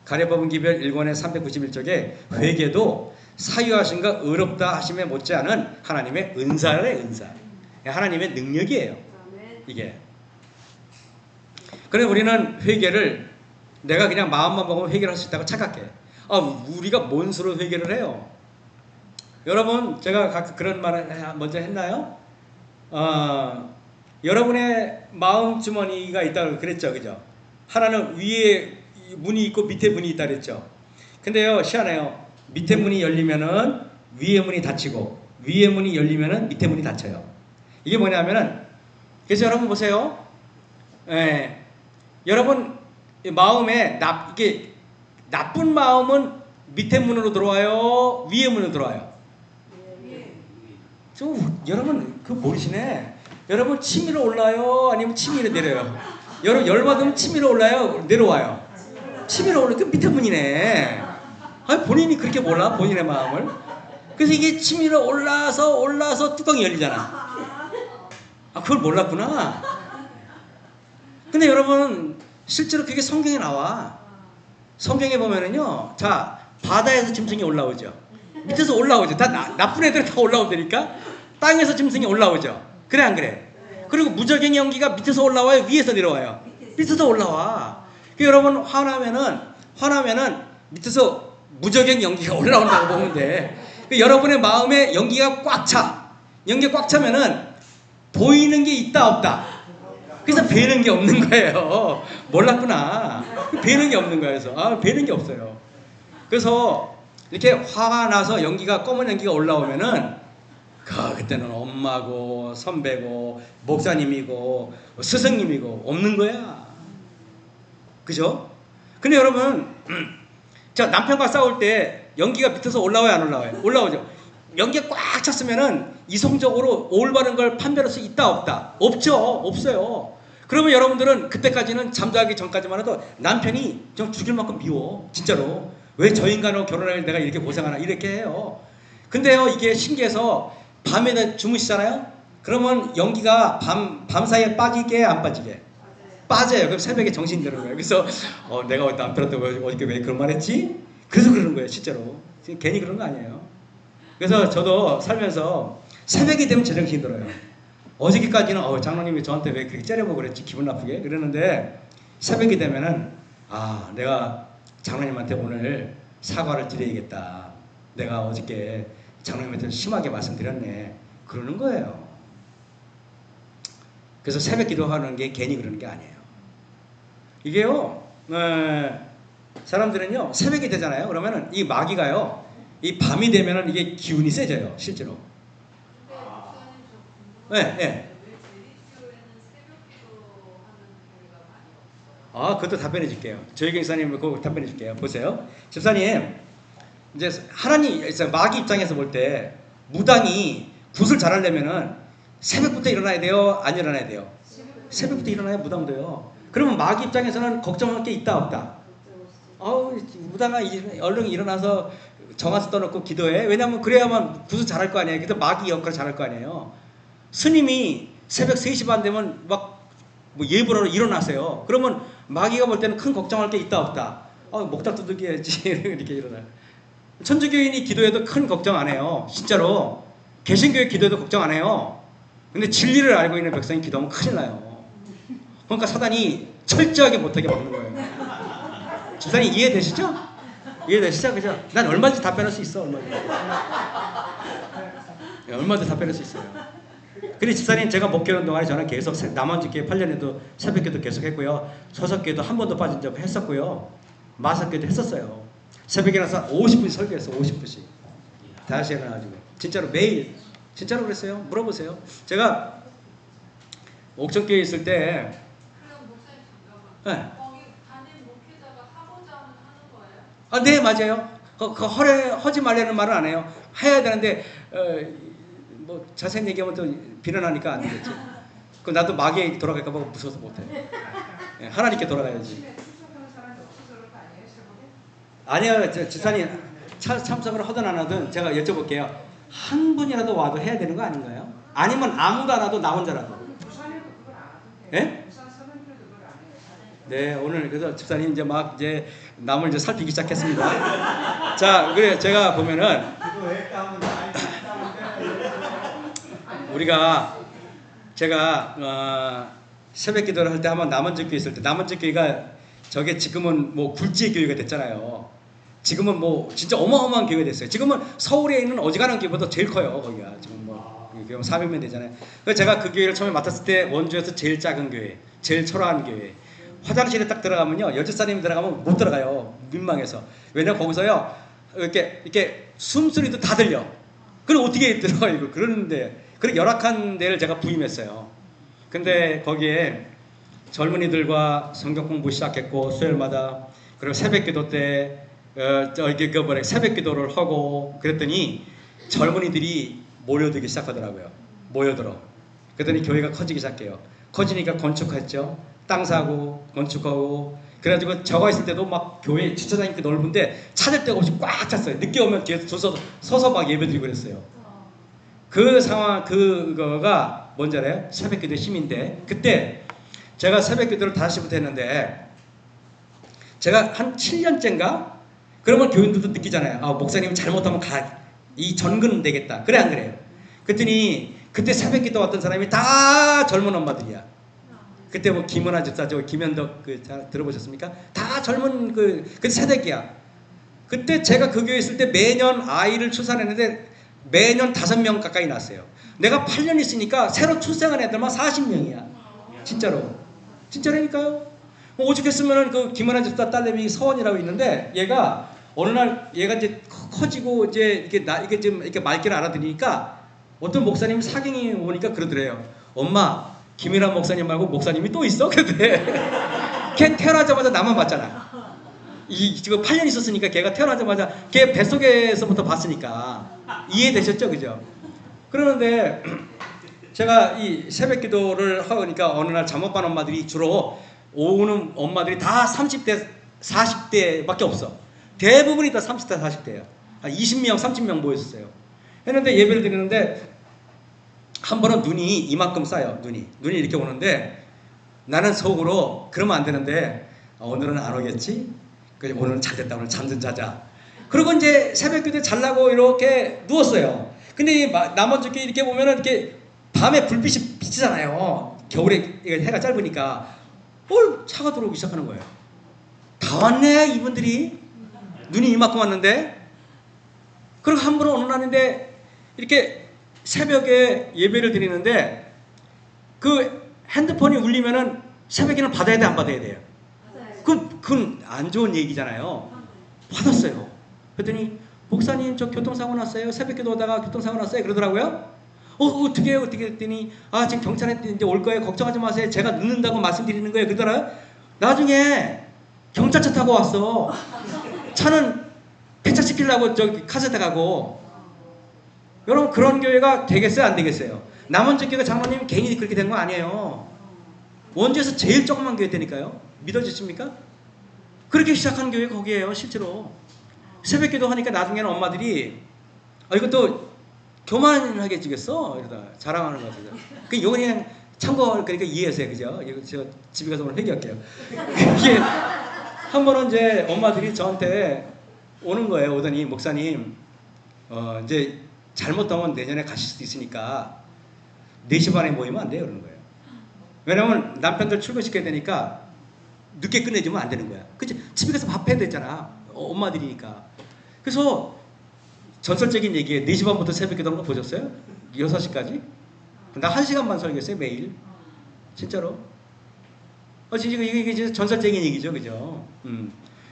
가랴법은 기별 1권의 391쪽에 회개도 사유하심과 의롭다 하심에 못지않은 하나님의 은사래. 은사. 하나님의 능력이에요. 이게. 그래 우리는 회개를 내가 그냥 마음만 먹으면 회개를 할 수 있다고 착각해. 우리가 뭔 수로 회개를 해요? 여러분 제가 그런 말을 먼저 했나요? 여러분의 마음 주머니가 있다고 그랬죠. 그죠? 하나는 위에 문이 있고 밑에 문이 있다 그랬죠. 근데요 희한해요. 밑에 문이 열리면은 위에 문이 닫히고 위에 문이 열리면은 밑에 문이 닫혀요. 이게 뭐냐면은 그래서 여러분 보세요. 여러분 이 마음에 이게 나쁜 마음은 밑에 문으로 들어와요, 위에 문으로 들어와요. 여러분 그 모르시네. 여러분 치밀어 올라요, 아니면 치밀어 내려요? 여러분 열받으면 치밀어 올라요, 내려와요? 치밀어 올라. 그 밑에 문이네. 아니, 본인이 그렇게 몰라, 본인의 마음을. 그래서 이게 치밀어 올라서 뚜껑이 열리잖아. 아, 그걸 몰랐구나. 근데 여러분 실제로 그게 성경에 나와. 성경에 보면은요, 자, 바다에서 짐승이 올라오죠. 밑에서 올라오죠. 다 나쁜 애들 다 올라오니까 땅에서 짐승이 올라오죠. 그래 안 그래? 그리고 무적행의 연기가 밑에서 올라와요, 위에서 내려와요? 밑에서 올라와. 그 여러분 화나면은 밑에서 무적행 연기가 올라온다고 보면 돼. 그 여러분의 마음에 연기가 꽉 차. 연기가 꽉 차면은 보이는 게 있다 없다. 그래서 배는 게 없는 거예요. 몰랐구나. 배는 게 없는 거예요. 그래서 배는 게 없어요. 그래서 이렇게 화가 나서 검은 연기가 올라오면은 그때는 엄마고 선배고 목사님이고 스승님이고 없는 거야. 그죠? 근데 여러분, 자, 남편과 싸울 때 연기가 밑에서 올라와요, 안 올라와요? 올라오죠. 연기가 꽉 찼으면은 이성적으로 올바른 걸 판별할 수 있다 없다? 없죠. 없어요. 그러면 여러분들은 그때까지는 잠자기 전까지만 해도 남편이 좀 죽일 만큼 미워. 진짜로. 왜 저 인간하고 결혼할 내가 이렇게 고생하나 이렇게 해요. 근데요, 이게 신기해서 밤에 주무시잖아요. 그러면 연기가 밤 사이에 빠지게 안 빠지게? 빠져요. 그럼 새벽에 정신이 드는 거예요. 그래서 내가 남편한테 어저께 왜 그런 말 했지? 그래서 그러는 거예요. 실제로. 괜히 그런 거 아니에요. 그래서 저도 살면서 새벽이 되면 제정신이 들어요. 어저께까지는 장로님이 저한테 왜 그렇게 째려보고 그랬지, 기분 나쁘게 그러는데, 새벽이 되면은 내가 장로님한테 오늘 사과를 드려야겠다. 내가 어저께 장로님한테 심하게 말씀드렸네. 그러는 거예요. 그래서 새벽 기도하는 게 괜히 그러는 게 아니에요. 이게요, 사람들은요, 새벽이 되잖아요. 그러면은 이 마귀가요, 이 밤이 되면은 이게 기운이 세져요, 실제로. 네. 그것도 답변해 줄게요. 저희 경사님 그거 답변해 줄게요. 보세요. 집사님, 이제 하나님, 마귀 입장에서 볼 때 무당이 굿을 잘하려면은 새벽부터 일어나야 돼요? 안 일어나야 돼요? 새벽부터 일어나야 무당도요. 그러면 마귀 입장에서는 걱정할 게 있다 없다? 무당아 얼른 일어나서 정화수 떠놓고 기도해. 왜냐하면 그래야만 굿을 잘할 거 아니에요. 그래서 마귀 역할을 잘할 거 아니에요. 스님이 새벽 3시 반 되면 막 예불하러 일어나세요. 그러면 마귀가 볼 때는 큰 걱정할 게 있다 없다? 목탁 두들겨야지. 이렇게 일어나요. 천주교인이 기도해도 큰 걱정 안 해요. 진짜로. 개신교의 기도해도 걱정 안 해요. 근데 진리를 알고 있는 백성이 기도하면 큰일 나요. 그러니까 사단이 철저하게 못하게 막는 거예요. 집사님 이해되시죠? 이해되시죠? 그죠? 난 얼마든지 답변할 수 있어. 얼마든지 답변할 수 있어요. 근데 집사님 제가 목회하는 동안에 저는 계속 남원주교회 8년에도 새벽기도 계속 했고요. 소석기도 한 번도 빠진 적 했었고요. 마석기도 했었어요. 새벽에 일어나서 50분 설교했어. 50분씩. 다시 일어나가지고. 진짜로 매일. 진짜로 그랬어요. 물어보세요. 제가 옥천교회에 있을 때. 그럼 목사님 잠깐만. 네. 거기 담임 목회자가 하고자 하는 거예요? 네, 맞아요. 하지 말라는 말은 안 해요. 해야 되는데 뭐 자세히 얘기하면 또 비난하니까 안 되겠지. 그 나도 마귀에 돌아갈까 봐 무서워서 못해. 하나님께 돌아가야지. 아니요, 지사님 참석을 하든 안 하든 제가 여쭤볼게요. 한 분이라도 와도 해야 되는 거 아닌가요? 아니면 아무도 안 와도 나 혼자라도? 예? 네, 오늘 그래서 집사님 이제 남을 이제 살피기 시작했습니다. 자, 그래 제가 보면은 제가 새벽 기도를 할 때 한번 남원주교에 있을 때, 남원주교회가 저게 지금은 뭐 굴지의 교회가 됐잖아요. 지금은 뭐 진짜 어마어마한 교회가 됐어요. 지금은 서울에 있는 어지간한 교회보다 제일 커요. 거기가 지금 뭐 400명 되잖아요. 그래서 제가 그 교회를 처음에 맡았을 때 원주에서 제일 작은 교회, 제일 초라한 교회. 화장실에 딱 들어가면요, 여집사님이 들어가면 못 들어가요. 민망해서. 왜냐면 거기서요 이렇게 숨소리도 다 들려. 그럼 어떻게 들어가요? 그러는데 그렇게 열악한 데를 제가 부임했어요. 근데 거기에 젊은이들과 성경 공부 시작했고 수요일마다 그리고 새벽기도 때 새벽기도를 하고 그랬더니 젊은이들이 모여들기 시작하더라고요. 모여들어. 그랬더니 교회가 커지기 시작해요. 커지니까 건축했죠. 땅 사고 건축하고 그래가지고 저가 있을 때도 막 교회 주차장이 넓은데 찾을 데가 없이 꽉 찼어요. 늦게 오면 뒤에 서서 막 예배드리고 그랬어요. 그 상황 그거가 뭔지 알아요? 새벽기도 힘인데 그때 제가 새벽기도를 5시부터 했는데 제가 한 7년째인가 그러면 교인들도 느끼잖아요. 아 목사님 잘못하면 이 전근 되겠다. 그래 안 그래요? 그랬더니 그때 새벽기도 왔던 사람이 다 젊은 엄마들이야. 그때 뭐 김은아 집사죠, 김현덕 잘 들어보셨습니까? 다 젊은 그 세대기야. 그때 제가 그 교회 있을 때 매년 아이를 출산했는데 매년 5명 가까이 낳았어요. 내가 8년 있으니까 새로 출생한 애들만 40명이야. 진짜로. 진짜라니까요. 오죽했으면은 그 김은아 집사 딸내미 서원이라고 있는데 얘가 어느 날 얘가 이제 커지고 이제 이게 좀 이렇게 말귀를 알아들으니까 어떤 목사님이 사경이 오니까 그러더래요. 엄마, 김일아 목사님 말고 목사님이 또 있어? 그래. 걔 태어나자마자 나만 봤잖아. 지금 8년 있었으니까 걔가 태어나자마자 걔 뱃속에서부터 봤으니까 이해되셨죠, 그죠? 그러는데 제가 이 새벽 기도를 하니까 어느 날 잠못반 엄마들이 주로 오는 엄마들이 다 30대, 40대밖에 없어. 대부분이 다 30대, 40대예요. 한 20명, 30명 모였어요. 했는데 예배를 드리는데 한 번은 눈이 이만큼 쌓여. 눈이 이렇게 오는데 나는 속으로 그러면 안 되는데 오늘은 안 오겠지? 그래서 오늘은 잘 됐다. 오늘 잠 좀 자자. 그리고 이제 새벽 기도에 잘라고 이렇게 누웠어요. 근데 나머지 이렇게 보면은 이렇게 밤에 불빛이 비치잖아요. 겨울에 해가 짧으니까 차가 들어오기 시작하는 거예요. 다 왔네 이분들이. 눈이 이만큼 왔는데 그리고 한 번은 어느 날인데 이렇게 새벽에 예배를 드리는데 그 핸드폰이 울리면은 새벽에는 받아야 돼 안 받아야 돼요? 그건 안 좋은 얘기잖아요. 받았어요. 그랬더니 목사님 저 교통사고 났어요. 새벽기도 오다가 교통사고 났어요. 그러더라고요. 어떻게 해요? 어떻게 했더니 지금 경찰에 이제 올 거예요. 걱정하지 마세요. 제가 늦는다고 말씀드리는 거예요. 그러더라고요. 나중에 경찰차 타고 왔어. 차는 폐차시키려고 저기 카세트 가고. 여러분 그런 교회가 되겠어요? 안 되겠어요? 남원주 교회 장로님 괜히 그렇게 된 거 아니에요. 원주에서 제일 조그만 교회 되니까요. 믿어지십니까? 그렇게 시작한 교회 거기에요. 실제로. 새벽기도 하니까 나중에는 엄마들이 이것도 교만하게 지겠어? 이러다 자랑하는 것 같아요. 이거 그냥 참고 그러니까 이해하세요. 그죠? 이거 제가 집에 가서 오늘 회개할게요. 이게 한 번은 이제 엄마들이 저한테 오는 거예요. 오더니 목사님 이제 잘못하면 내년에 가실 수도 있으니까 4시 반에 모이면 안 돼요. 그러는 거예요. 왜냐면 남편들 출근시켜야 되니까 늦게 끝내주면 안 되는 거야. 그치? 집에 가서 밥 해야 되잖아. 엄마들이니까. 그래서 전설적인 얘기에 4시 반부터 새벽 기도하는 거 보셨어요? 6시까지? 나 1시간만 설교했어요. 매일. 진짜로. 이게 진짜 전설적인 얘기죠. 그죠?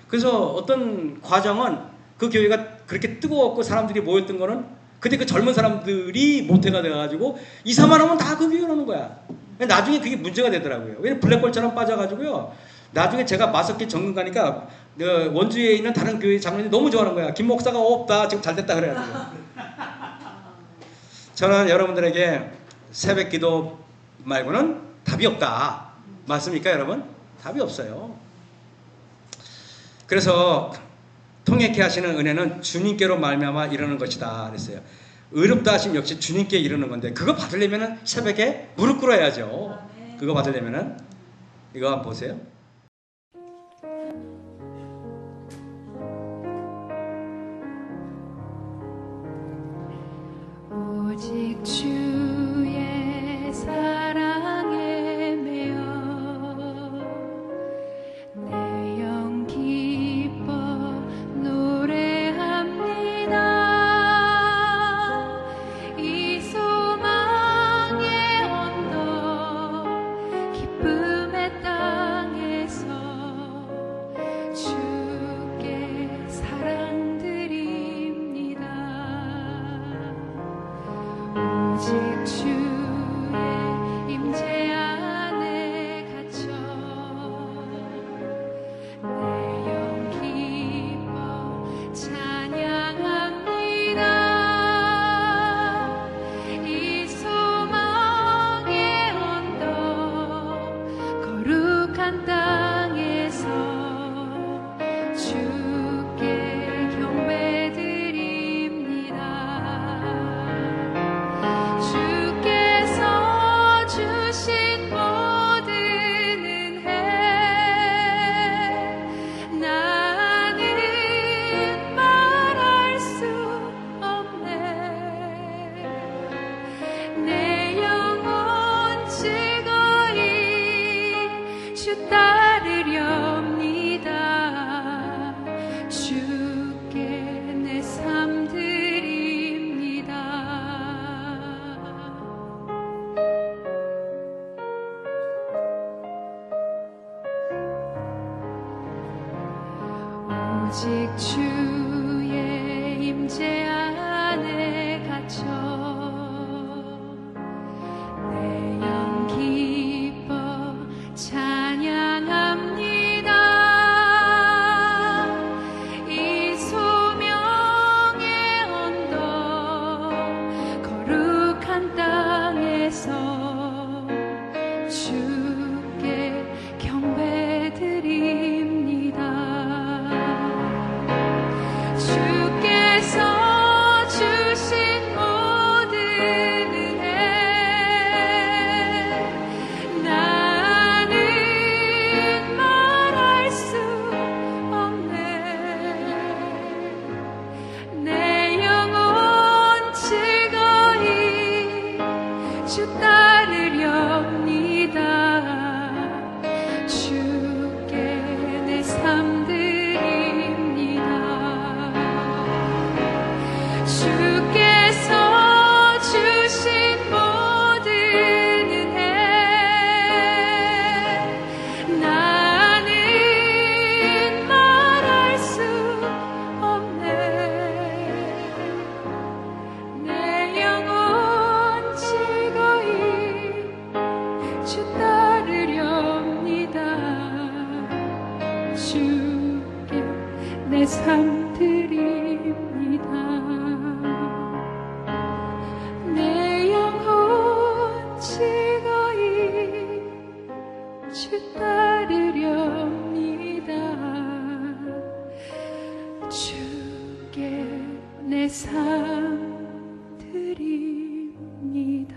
그래서 어떤 과정은 그 교회가 그렇게 뜨거웠고 사람들이 모였던 거는 그때 그 젊은 사람들이 모태가 돼가지고 2, 3만 하면 다 그 교회에 오는 거야. 나중에 그게 문제가 되더라고요. 왜냐면 블랙홀처럼 빠져가지고요. 나중에 제가 마석기 정근 가니까 원주에 있는 다른 교회 장로님이 너무 좋아하는 거야. 김 목사가 없다. 지금 잘 됐다 그래가지고. 저는 여러분들에게 새벽 기도 말고는 답이 없다. 맞습니까 여러분? 답이 없어요. 그래서 통역해 하시는 은혜는 주님께로 말미암아 이루는 것이다 그랬어요. 의롭다 하심 역시 주님께 이루는 건데 그거 받으려면 새벽에 무릎 꿇어야죠. 그거 받으려면 이거 한번 보세요. 오직 주의 사랑에 매여 내 영 기뻐 노래합니다. 이 소망의 언덕 기쁨의 땅에 오직 주의 임재 안에 갇혀 내 영 기뻐 찬양합니다. 이 소명의 언덕 거룩한 땅에서 주께 경배드립니다. 주께서 주신 모든 은혜 나는 말할 수 없네. 내 영혼 즐거이 주 따르렵니다. 주께 내 삶 드립니다. 주께서 주신 모든 은혜 나는 말할 수 없네. 내 영혼 즐거이 주 따르렵니다. 주께 내 삶 드립니다. 내 영혼 즐거이 주 따르렵니다. 주께 내 삶 드립니다.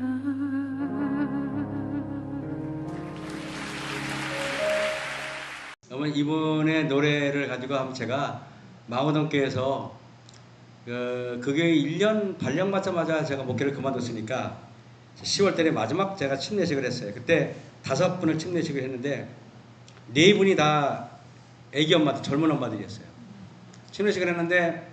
그러면 이분의 노래를 가지고 한번 제가 마호동교에서 그게 1년 발령받자마자 제가 목회를 그만뒀으니까 10월 달에 마지막 제가 침례식을 했어요. 그때 5분을 침례식을 했는데 4분이 다 애기 엄마들, 젊은 엄마들이었어요. 침례식을 했는데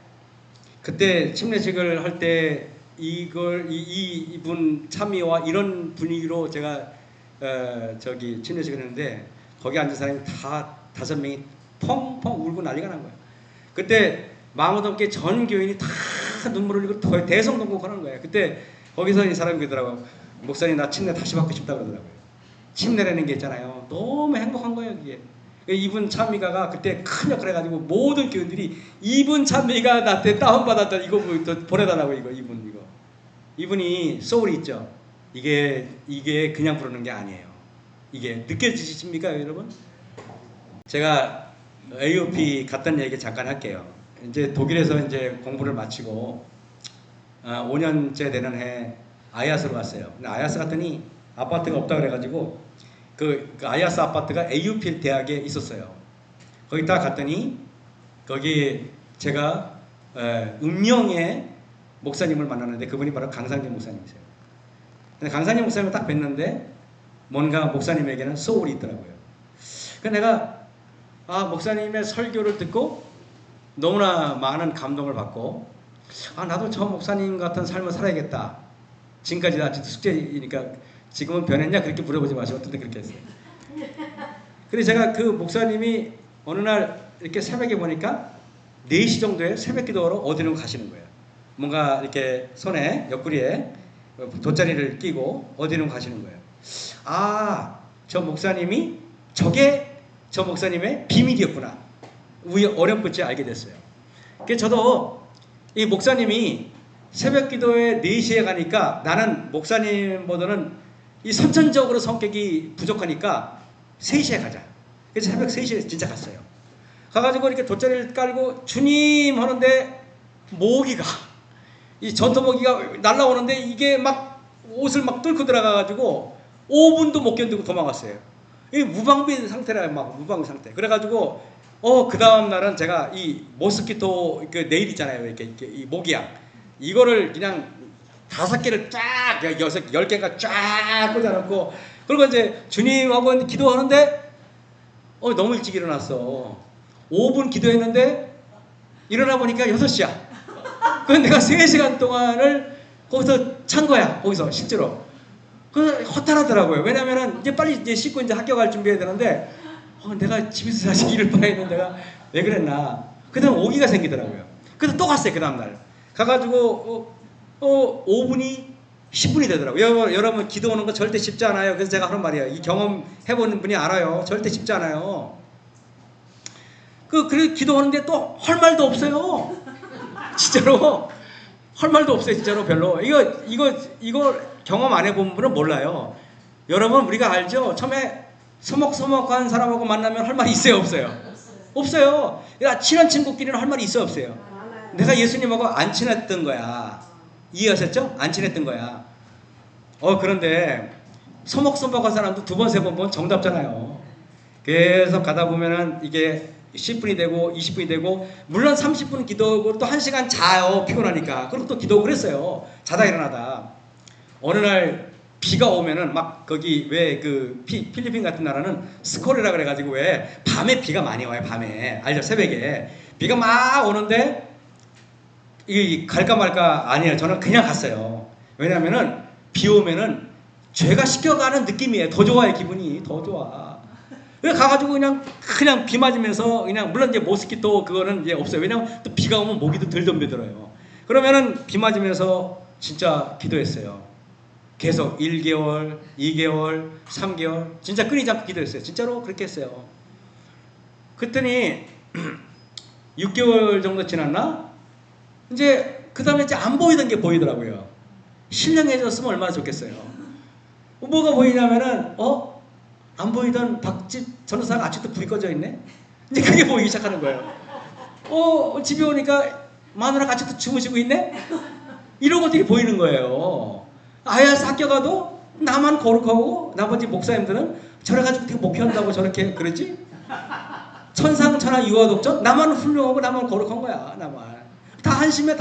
그때 침례식을 할 때 이분 참여와 이런 분위기로 제가 침례식을 했는데 거기 앉은 사람이 다 5명이 펑펑 울고 난리가 난 거예요. 그때 마음어dom께 전 교인이 다 눈물을 흘리고 대성통곡하는 거예요. 그때 거기서 이 사람이 그러더라고요. 목사님 나 침례 다시 받고 싶다 그러더라고요. 침례라는 게 있잖아요. 너무 행복한 거예요 이게. 이분 찬미가가 그때 큰 역할을 해가지고 모든 교인들이 이분 찬미가 나한테 다운받았다 이거 보내달라고 이분이 소울이 있죠. 이게 그냥 부르는 게 아니에요. 이게 느껴지십니까 여러분? 제가 AOP 갔던 얘기 잠깐 할게요. 이제 독일에서 이제 공부를 마치고 5년째 되는 해 아야스로 갔어요. 근데 아야스 갔더니 아파트가 없다 그래가지고 그 아야스 아파트가 AUP 대학에 있었어요. 거기 딱 갔더니 거기 제가 음영의 목사님을 만났는데 그분이 바로 강상진 목사님이세요. 근데 강상진 목사님을 딱 뵀는데 뭔가 목사님에게는 소울이 있더라고요. 그래서 내가 목사님의 설교를 듣고 너무나 많은 감동을 받고 나도 저 목사님 같은 삶을 살아야겠다. 지금까지 나 숙제이니까 지금은 변했냐 그렇게 물어보지 마시고 어떤 때 그렇게 했어요. 그래서 제가 그 목사님이 어느 날 이렇게 새벽에 보니까 4시 정도에 새벽 기도하러 어디로 가시는 거예요. 뭔가 이렇게 손에 옆구리에 돗자리를 끼고 어디로 가시는 거예요. 저 목사님이 저게 저 목사님의 비밀이었구나. 어렴풋이 알게 됐어요. 그래서 저도 이 목사님이 새벽 기도에 4시에 가니까 나는 목사님보다는 이 선천적으로 성격이 부족하니까 3시에 가자. 그래서 새벽 3시에 진짜 갔어요. 가가지고 이렇게 돗자리를 깔고 주님 하는데 모기가 이 전토 모기가 날라오는데 이게 막 옷을 막 뚫고 들어가가지고 5분도 못 견디고 도망갔어요. 이 무방비 상태라 막 무방비 상태. 그래가지고 그 다음 날은 제가 이 모스키토 그 네일 있잖아요. 이렇게 이 모기약 이거를 그냥 5개를 쫙 10개가 쫙 꽂아놓고 그리고 이제 주님하고 기도하는데 너무 일찍 일어났어. 5분 기도했는데 일어나 보니까 6시야. 그래서 내가 3시간 동안을 거기서 찬 거야. 거기서 실제로. 그래서 허탈하더라고요. 왜냐면은 이제 빨리 이제 씻고 이제 학교 갈 준비해야 되는데 내가 집에서 다시 일을 봐야 되는 내가 왜 그랬나. 그 다음 오기가 생기더라고요. 그래서 또 갔어요. 그 다음날. 가가지고 5분이 10분이 되더라고요. 여러분 기도 오는 거 절대 쉽지 않아요. 그래서 제가 하는 말이에요. 이 경험 해보는 분이 알아요. 절대 쉽지 않아요. 그래 기도 오는데 또 할 말도 없어요. 진짜로 할 말도 없어요. 진짜로 별로. 이거 경험 안 해본 분은 몰라요. 여러분 우리가 알죠? 처음에 서먹서먹한 사람하고 만나면 할 말이 있어요, 없어요? 없어요. 야, 친한 친구끼리는 할 말이 있어요, 없어요? 내가 예수님하고 안 친했던 거야. 이해하셨죠? 안 친했던 거야. 그런데 서먹서먹한 사람도 두 번, 세 번 보면 정답잖아요. 계속 가다 보면은 이게 10분이 되고 20분이 되고, 물론 30분 기도하고 또 1시간 자요. 피곤하니까. 그리고 또 기도하고 그랬어요. 자다 일어나다. 어느 날 비가 오면은 막 거기 왜 그 필리핀 같은 나라는 스콜이라 그래가지고 왜 밤에 비가 많이 와요. 밤에 알죠? 새벽에 비가 막 오는데 이 갈까 말까 아니에요. 저는 그냥 갔어요. 왜냐면은 비 오면은 죄가 씻겨가는 느낌이에요. 더 좋아요. 기분이 더 좋아. 그래서 가가지고 그냥 비 맞으면서 그냥 물론 이제 모스키토 그거는 이제 없어요. 왜냐면 또 비가 오면 모기도 덜 덤비더라고요. 그러면은 비 맞으면서 진짜 기도했어요. 계속 1개월, 2개월, 3개월 진짜 끊이지 않고 기도했어요. 진짜로 그렇게 했어요. 그랬더니 6개월 정도 지났나? 이제 그 다음에 이제 안 보이던 게 보이더라고요. 신령해졌으면 얼마나 좋겠어요. 뭐가 보이냐면은 안 보이던 박집 전도사가 아직도 불이 꺼져 있네? 이제 그게 보이기 시작하는 거예요. 집에 오니까 마누라가 아직도 주무시고 있네? 이런 것들이 보이는 거예요. 아야스 학교 가도 나만 거룩하고 나머지 목사님들은 저래가지고 되게 목회한다고 저렇게 그러지? 천상 천하 유아독전 나만 훌륭하고 나만 거룩한 거야. 나만 다 한심해.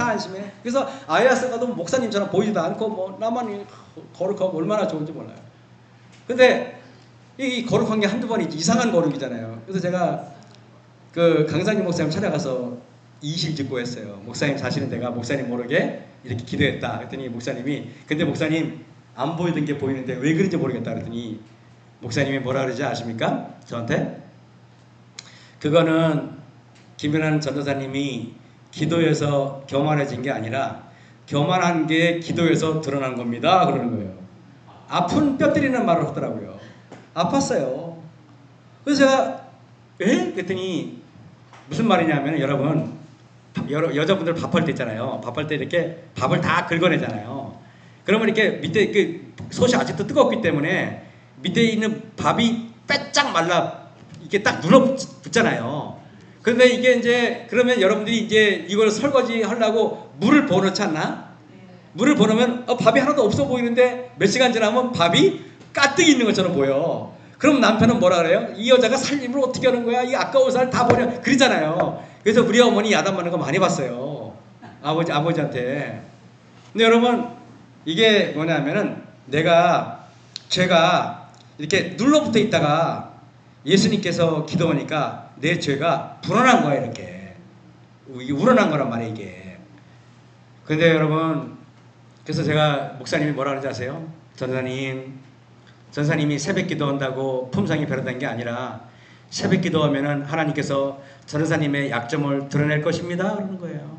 그래서 아야스 가도 목사님처럼 보이지도 않고 뭐 나만 거룩하고 얼마나 좋은지 몰라요. 근데 이 거룩한 게 한두 번이지 이상한 거룩이잖아요. 그래서 제가 그 강상규 목사님 찾아가서 이실 짓고 했어요. 목사님 사실은 내가 목사님 모르게 이렇게 기도했다. 그랬더니 목사님이 근데 목사님 안 보이던 게 보이는데 왜 그런지 모르겠다. 그랬더니 목사님이 뭐라 그러지 아십니까? 저한테 그거는 김연한 전도사님이 기도에서 교만해진 게 아니라 교만한 게 기도에서 드러난 겁니다. 그러는 거예요. 아픈 뼈 때리는 말을 하더라고요. 아팠어요. 그래서 제가 그랬더니 무슨 말이냐면 여러분 여자분들 밥할 때 있잖아요. 밥할 때 이렇게 밥을 다 긁어내잖아요. 그러면 이렇게 밑에 그 솥이 아직도 뜨겁기 때문에 밑에 있는 밥이 빼짝 말라 이렇게 딱 눌러붙잖아요. 그런데 이게 이제 그러면 여러분들이 이제 이걸 설거지 하려고 물을 부어놓지 않나? 물을 부어놓으면 밥이 하나도 없어 보이는데 몇 시간 지나면 밥이 가뜩 있는 것처럼 보여. 그럼 남편은 뭐라 그래요? 이 여자가 살림을 어떻게 하는 거야? 이 아까운 살 다 버려. 그러잖아요. 그래서 우리 어머니 야단 맞는 거 많이 봤어요. 아버지한테. 근데 여러분 이게 뭐냐면은 죄가 이렇게 눌러붙어 있다가 예수님께서 기도하니까 내 죄가 불어난 거야. 이게 우러난 거란 말이에요. 이게. 근데 여러분 그래서 제가 목사님이 뭐라 그러지 아세요? 전사님이 새벽 기도한다고 품상이 변화된 게 아니라 새벽 기도하면은 하나님께서 전사님의 약점을 드러낼 것입니다. 그러는 거예요.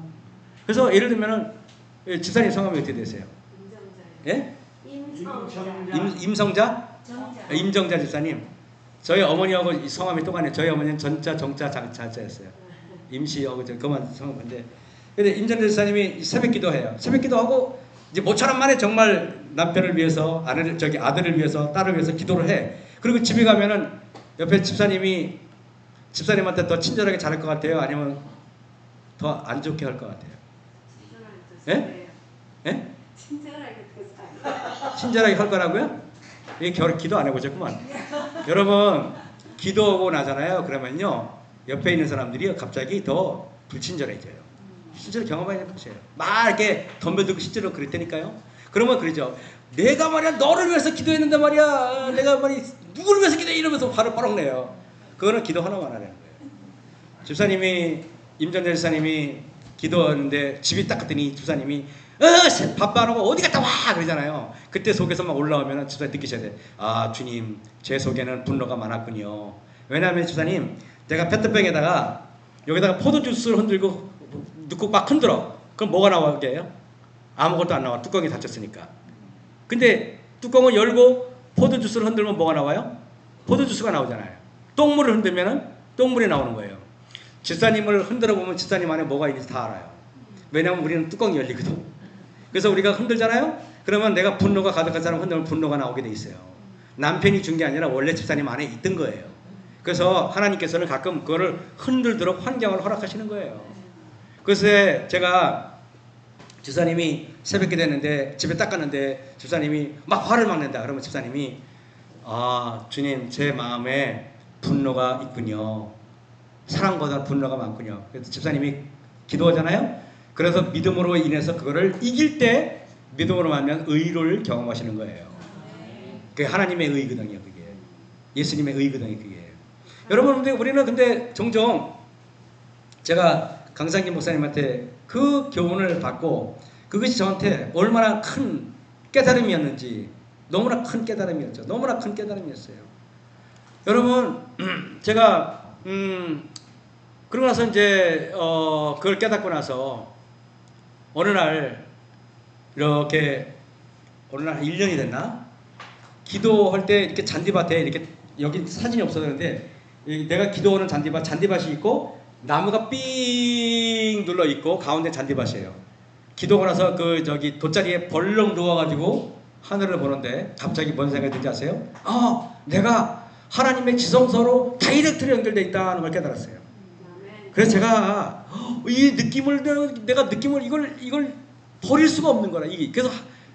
그래서 예를 들면은 집사님 성함이 어떻게 되세요? 예? 임성자? 임정자 집사님. 저희 어머니하고 성함이 똑같네요. 저희 어머니는 전자, 정자, 자자였어요. 임시하고 그만 성함인데. 근데 임정자 집사님이 새벽 기도해요. 새벽 기도하고 이제 모처럼 만에 정말 남편을 위해서 아들을 위해서 딸을 위해서 기도를 해. 그리고 집에 가면은 옆에 집사님한테 더 친절하게 잘할 것 같아요? 아니면 더 안 좋게 할 것 같아요? 예? 예? 친절하게 할 거라고요? 이게 기도 안 해보셨구만. 여러분 기도하고 나잖아요. 그러면요 옆에 있는 사람들이 갑자기 더 불친절해져요. 실제로 경험하는 것이에요. 막 이렇게 덤벼들고 실제로 그랬다니까요. 그러면 그러죠. 내가 말이야 너를 위해서 기도했는데 말이야 내가 말이 누구를 위해서 기도해 이러면서 화를 빠럭 내요. 그거는 기도 하나만 하는 거예요. 집사님이 임전재 집사님이 기도하는데 집이 딱 갔더니 집사님이 밥도 안 하고 어디 갔다 와 그러잖아요. 그때 속에서 막 올라오면 집사님 느끼셔야 돼. 아 주님 제 속에는 분노가 많았군요. 왜냐하면 집사님 제가 페트병에다가 여기다가 포도주스를 흔들고 넣고 막 흔들어. 그럼 뭐가 나오게요? 아무것도 안 나와. 뚜껑이 닫혔으니까. 근데 뚜껑을 열고 포도주스를 흔들면 뭐가 나와요? 포도주스가 나오잖아요. 똥물을 흔들면 똥물이 나오는 거예요. 집사님을 흔들어 보면 집사님 안에 뭐가 있는지 다 알아요. 왜냐하면 우리는 뚜껑이 열리거든. 그래서 우리가 흔들잖아요. 그러면 내가 분노가 가득한 사람 흔들면 분노가 나오게 돼 있어요. 남편이 준 게 아니라 원래 집사님 안에 있던 거예요. 그래서 하나님께서는 가끔 그거를 흔들도록 환경을 허락하시는 거예요. 그래서 제가 집사님이 새벽에 됐는데 집에 딱 갔는데 집사님이 막 화를 막 낸다. 그러면 집사님이 주님 제 마음에 분노가 있군요. 사랑보다 분노가 많군요. 그래서 집사님이 기도하잖아요. 그래서 믿음으로 인해서 그거를 이길 때 믿음으로 하면 의를 경험하시는 거예요. 그게 하나님의 의거든요. 그게 예수님의 의거든요. 그게 여러분 근데 우리는 근데 종종 제가 강상기 목사님한테 그 교훈을 받고 그것이 저한테 얼마나 큰 깨달음이었는지 너무나 큰 깨달음이었죠. 너무나 큰 깨달음이었어요. 여러분 제가 그러고 나서 이제 그걸 깨닫고 나서 어느 날 이렇게 어느 날 1년이 됐나? 기도할 때 이렇게 잔디밭에 이렇게 여기 사진이 없어졌는데 내가 기도하는 잔디밭이 있고 나무가 삥 눌러 있고 가운데 잔디밭이에요. 기도가 나서 그 저기 돗자리에 벌렁 누워가지고 하늘을 보는데 갑자기 뭔 생각이 드는지 아세요? 내가 하나님의 지성소로 다이렉트로 연결되어 있다는 걸 깨달았어요. 그래서 제가 이 느낌을 내가 느낌을 이걸 버릴 수가 없는 거라. 그래서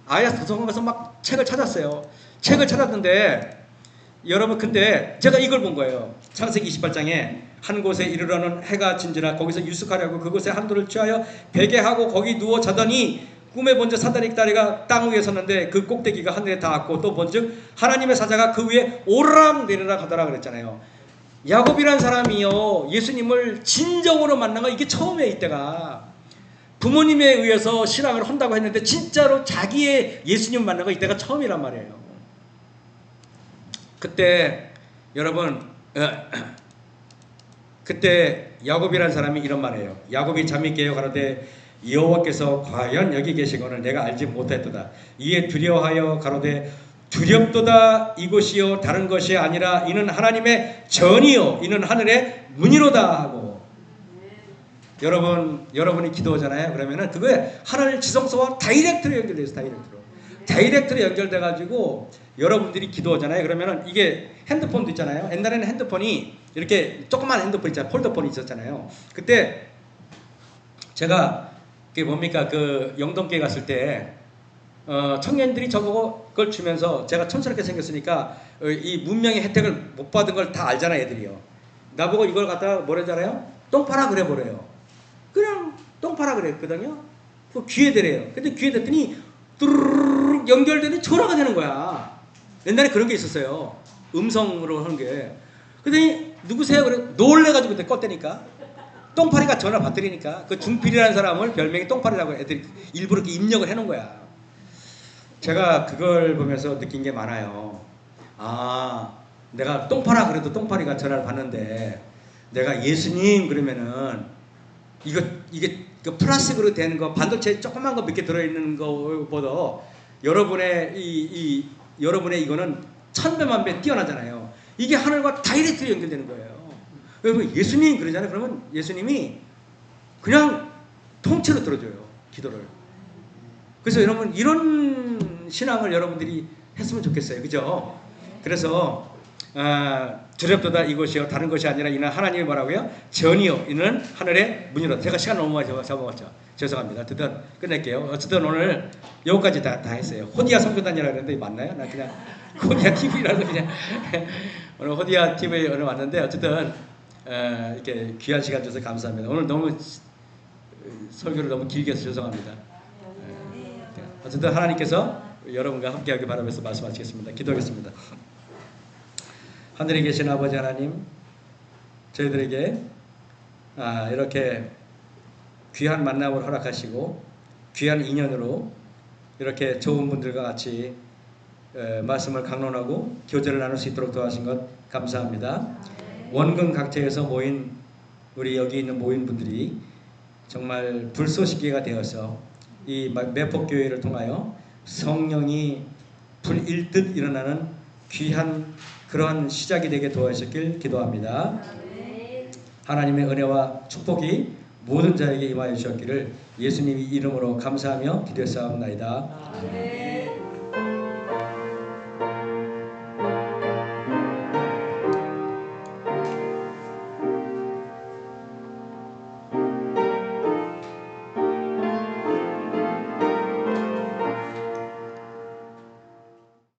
아야 도서관 가서 막 책을 찾았어요. 책을 찾았는데 여러분 근데 제가 이걸 본 거예요. 창세기 28장에 한 곳에 이르러는 해가 진지라 거기서 유숙하려고 그곳에 한도를 취하여 베게 하고 거기 누워 자더니 꿈에 본즉 사다리 다리가 땅 위에 섰는데 그 꼭대기가 하늘에 닿았고 또 본즉 하나님의 사자가 그 위에 오르락 내리락 하더라 그랬잖아요. 야곱이란 사람이요 예수님을 진정으로 만난 거 이게 처음이에요. 이때가 부모님에 의해서 신앙을 한다고 했는데 진짜로 자기의 예수님 만난 거 이때가 처음이란 말이에요. 그때 여러분 그때 야곱이란 사람이 이런 말이에요. 야곱이 잠이 깨어 가로되 여호와께서 과연 여기 계시거늘 내가 알지 못했도다. 이에 두려워하여 가로되 두렵도다 이곳이요 다른 것이 아니라 이는 하나님의 전이요 이는 하늘의 문이로다 하고 여러분이 기도하잖아요. 그러면은 그거에 하나님 지성소와 다이렉트로 연결돼요. 다이렉트로 연결돼 가지고 여러분들이 기도하잖아요. 그러면은 이게 핸드폰도 있잖아요. 옛날에는 핸드폰이 이렇게 조그만 핸드폰 있잖아요. 폴더폰이 있었잖아요. 그때 제가 그게 뭡니까 그 영동교회 갔을 때 청년들이 저보고 그걸 주면서 제가 촌스럽게 생겼으니까 이 문명의 혜택을 못 받은 걸 다 알잖아요. 애들이요. 나보고 이걸 갖다가 뭐라잖아요. 똥파라 그래 버려요. 그냥 똥파라 그랬거든요. 그 귀에 대래요. 근데 귀에 댔더니 뚜루룩 연결되는 전화가 되는 거야. 옛날에 그런 게 있었어요. 음성으로 하는 게. 그랬더니 누구세요? 그래 놀래가지고 그때 껐다니까. 똥파리가 전화 받더니까 그 중필이라는 사람을 별명이 똥파리라고 애들이 일부러 이렇게 입력을 해놓은 거야. 제가 그걸 보면서 느낀 게 많아요. 내가 똥파라 그래도 똥파리가 전화를 받는데 내가 예수님 그러면은 이게 그 플라스틱으로 된 거 반도체 조그만 거 몇 개 들어있는 거보다 여러분의 여러분의 이거는 천배만 배 뛰어나잖아요. 이게 하늘과 다이렉트로 연결되는 거예요. 그러면 예수님 그러잖아요. 그러면 예수님이 그냥 통째로 들어줘요. 기도를. 그래서 여러분 이런 신앙을 여러분들이 했으면 좋겠어요. 그죠? 그래서 두렵도다 이것이요 다른 것이 아니라 이는 하나님이 뭐라고요? 전이요 이는 하늘의 문이로. 제가 시간 너무 많이 잡아먹었죠. 죄송합니다. 어쨌든 끝낼게요. 어쨌든 오늘 여기까지 다 했어요. 호디아 선교단이라고 그랬는데 맞나요? 나 그냥 호디아 TV라고 그냥 오늘 호디아 TV에 오늘 왔는데 어쨌든 이렇게 귀한 시간 줘서 감사합니다. 오늘 너무 설교를 너무 길게 해서 죄송합니다. 어쨌든 하나님께서 여러분과 함께하길 바라면서 말씀하시겠습니다. 기도하겠습니다. 하늘에 계신 아버지 하나님, 저희들에게 이렇게 귀한 만남을 허락하시고 귀한 인연으로 이렇게 좋은 분들과 같이 말씀을 강론하고 교제를 나눌 수 있도록 도와주신 것 감사합니다. 원근 각지에서 모인 우리 여기 있는 모인 분들이 정말 불쏘시개가 되어서 이 매폭교회를 통하여 성령이 불일듯 일어나는 귀한 그러한 시작이 되게 도와주셨길 기도합니다. 하나님의 은혜와 축복이 모든 자에게 임하여 주셨기를 예수님의 이름으로 감사하며 기도했사옵나이다.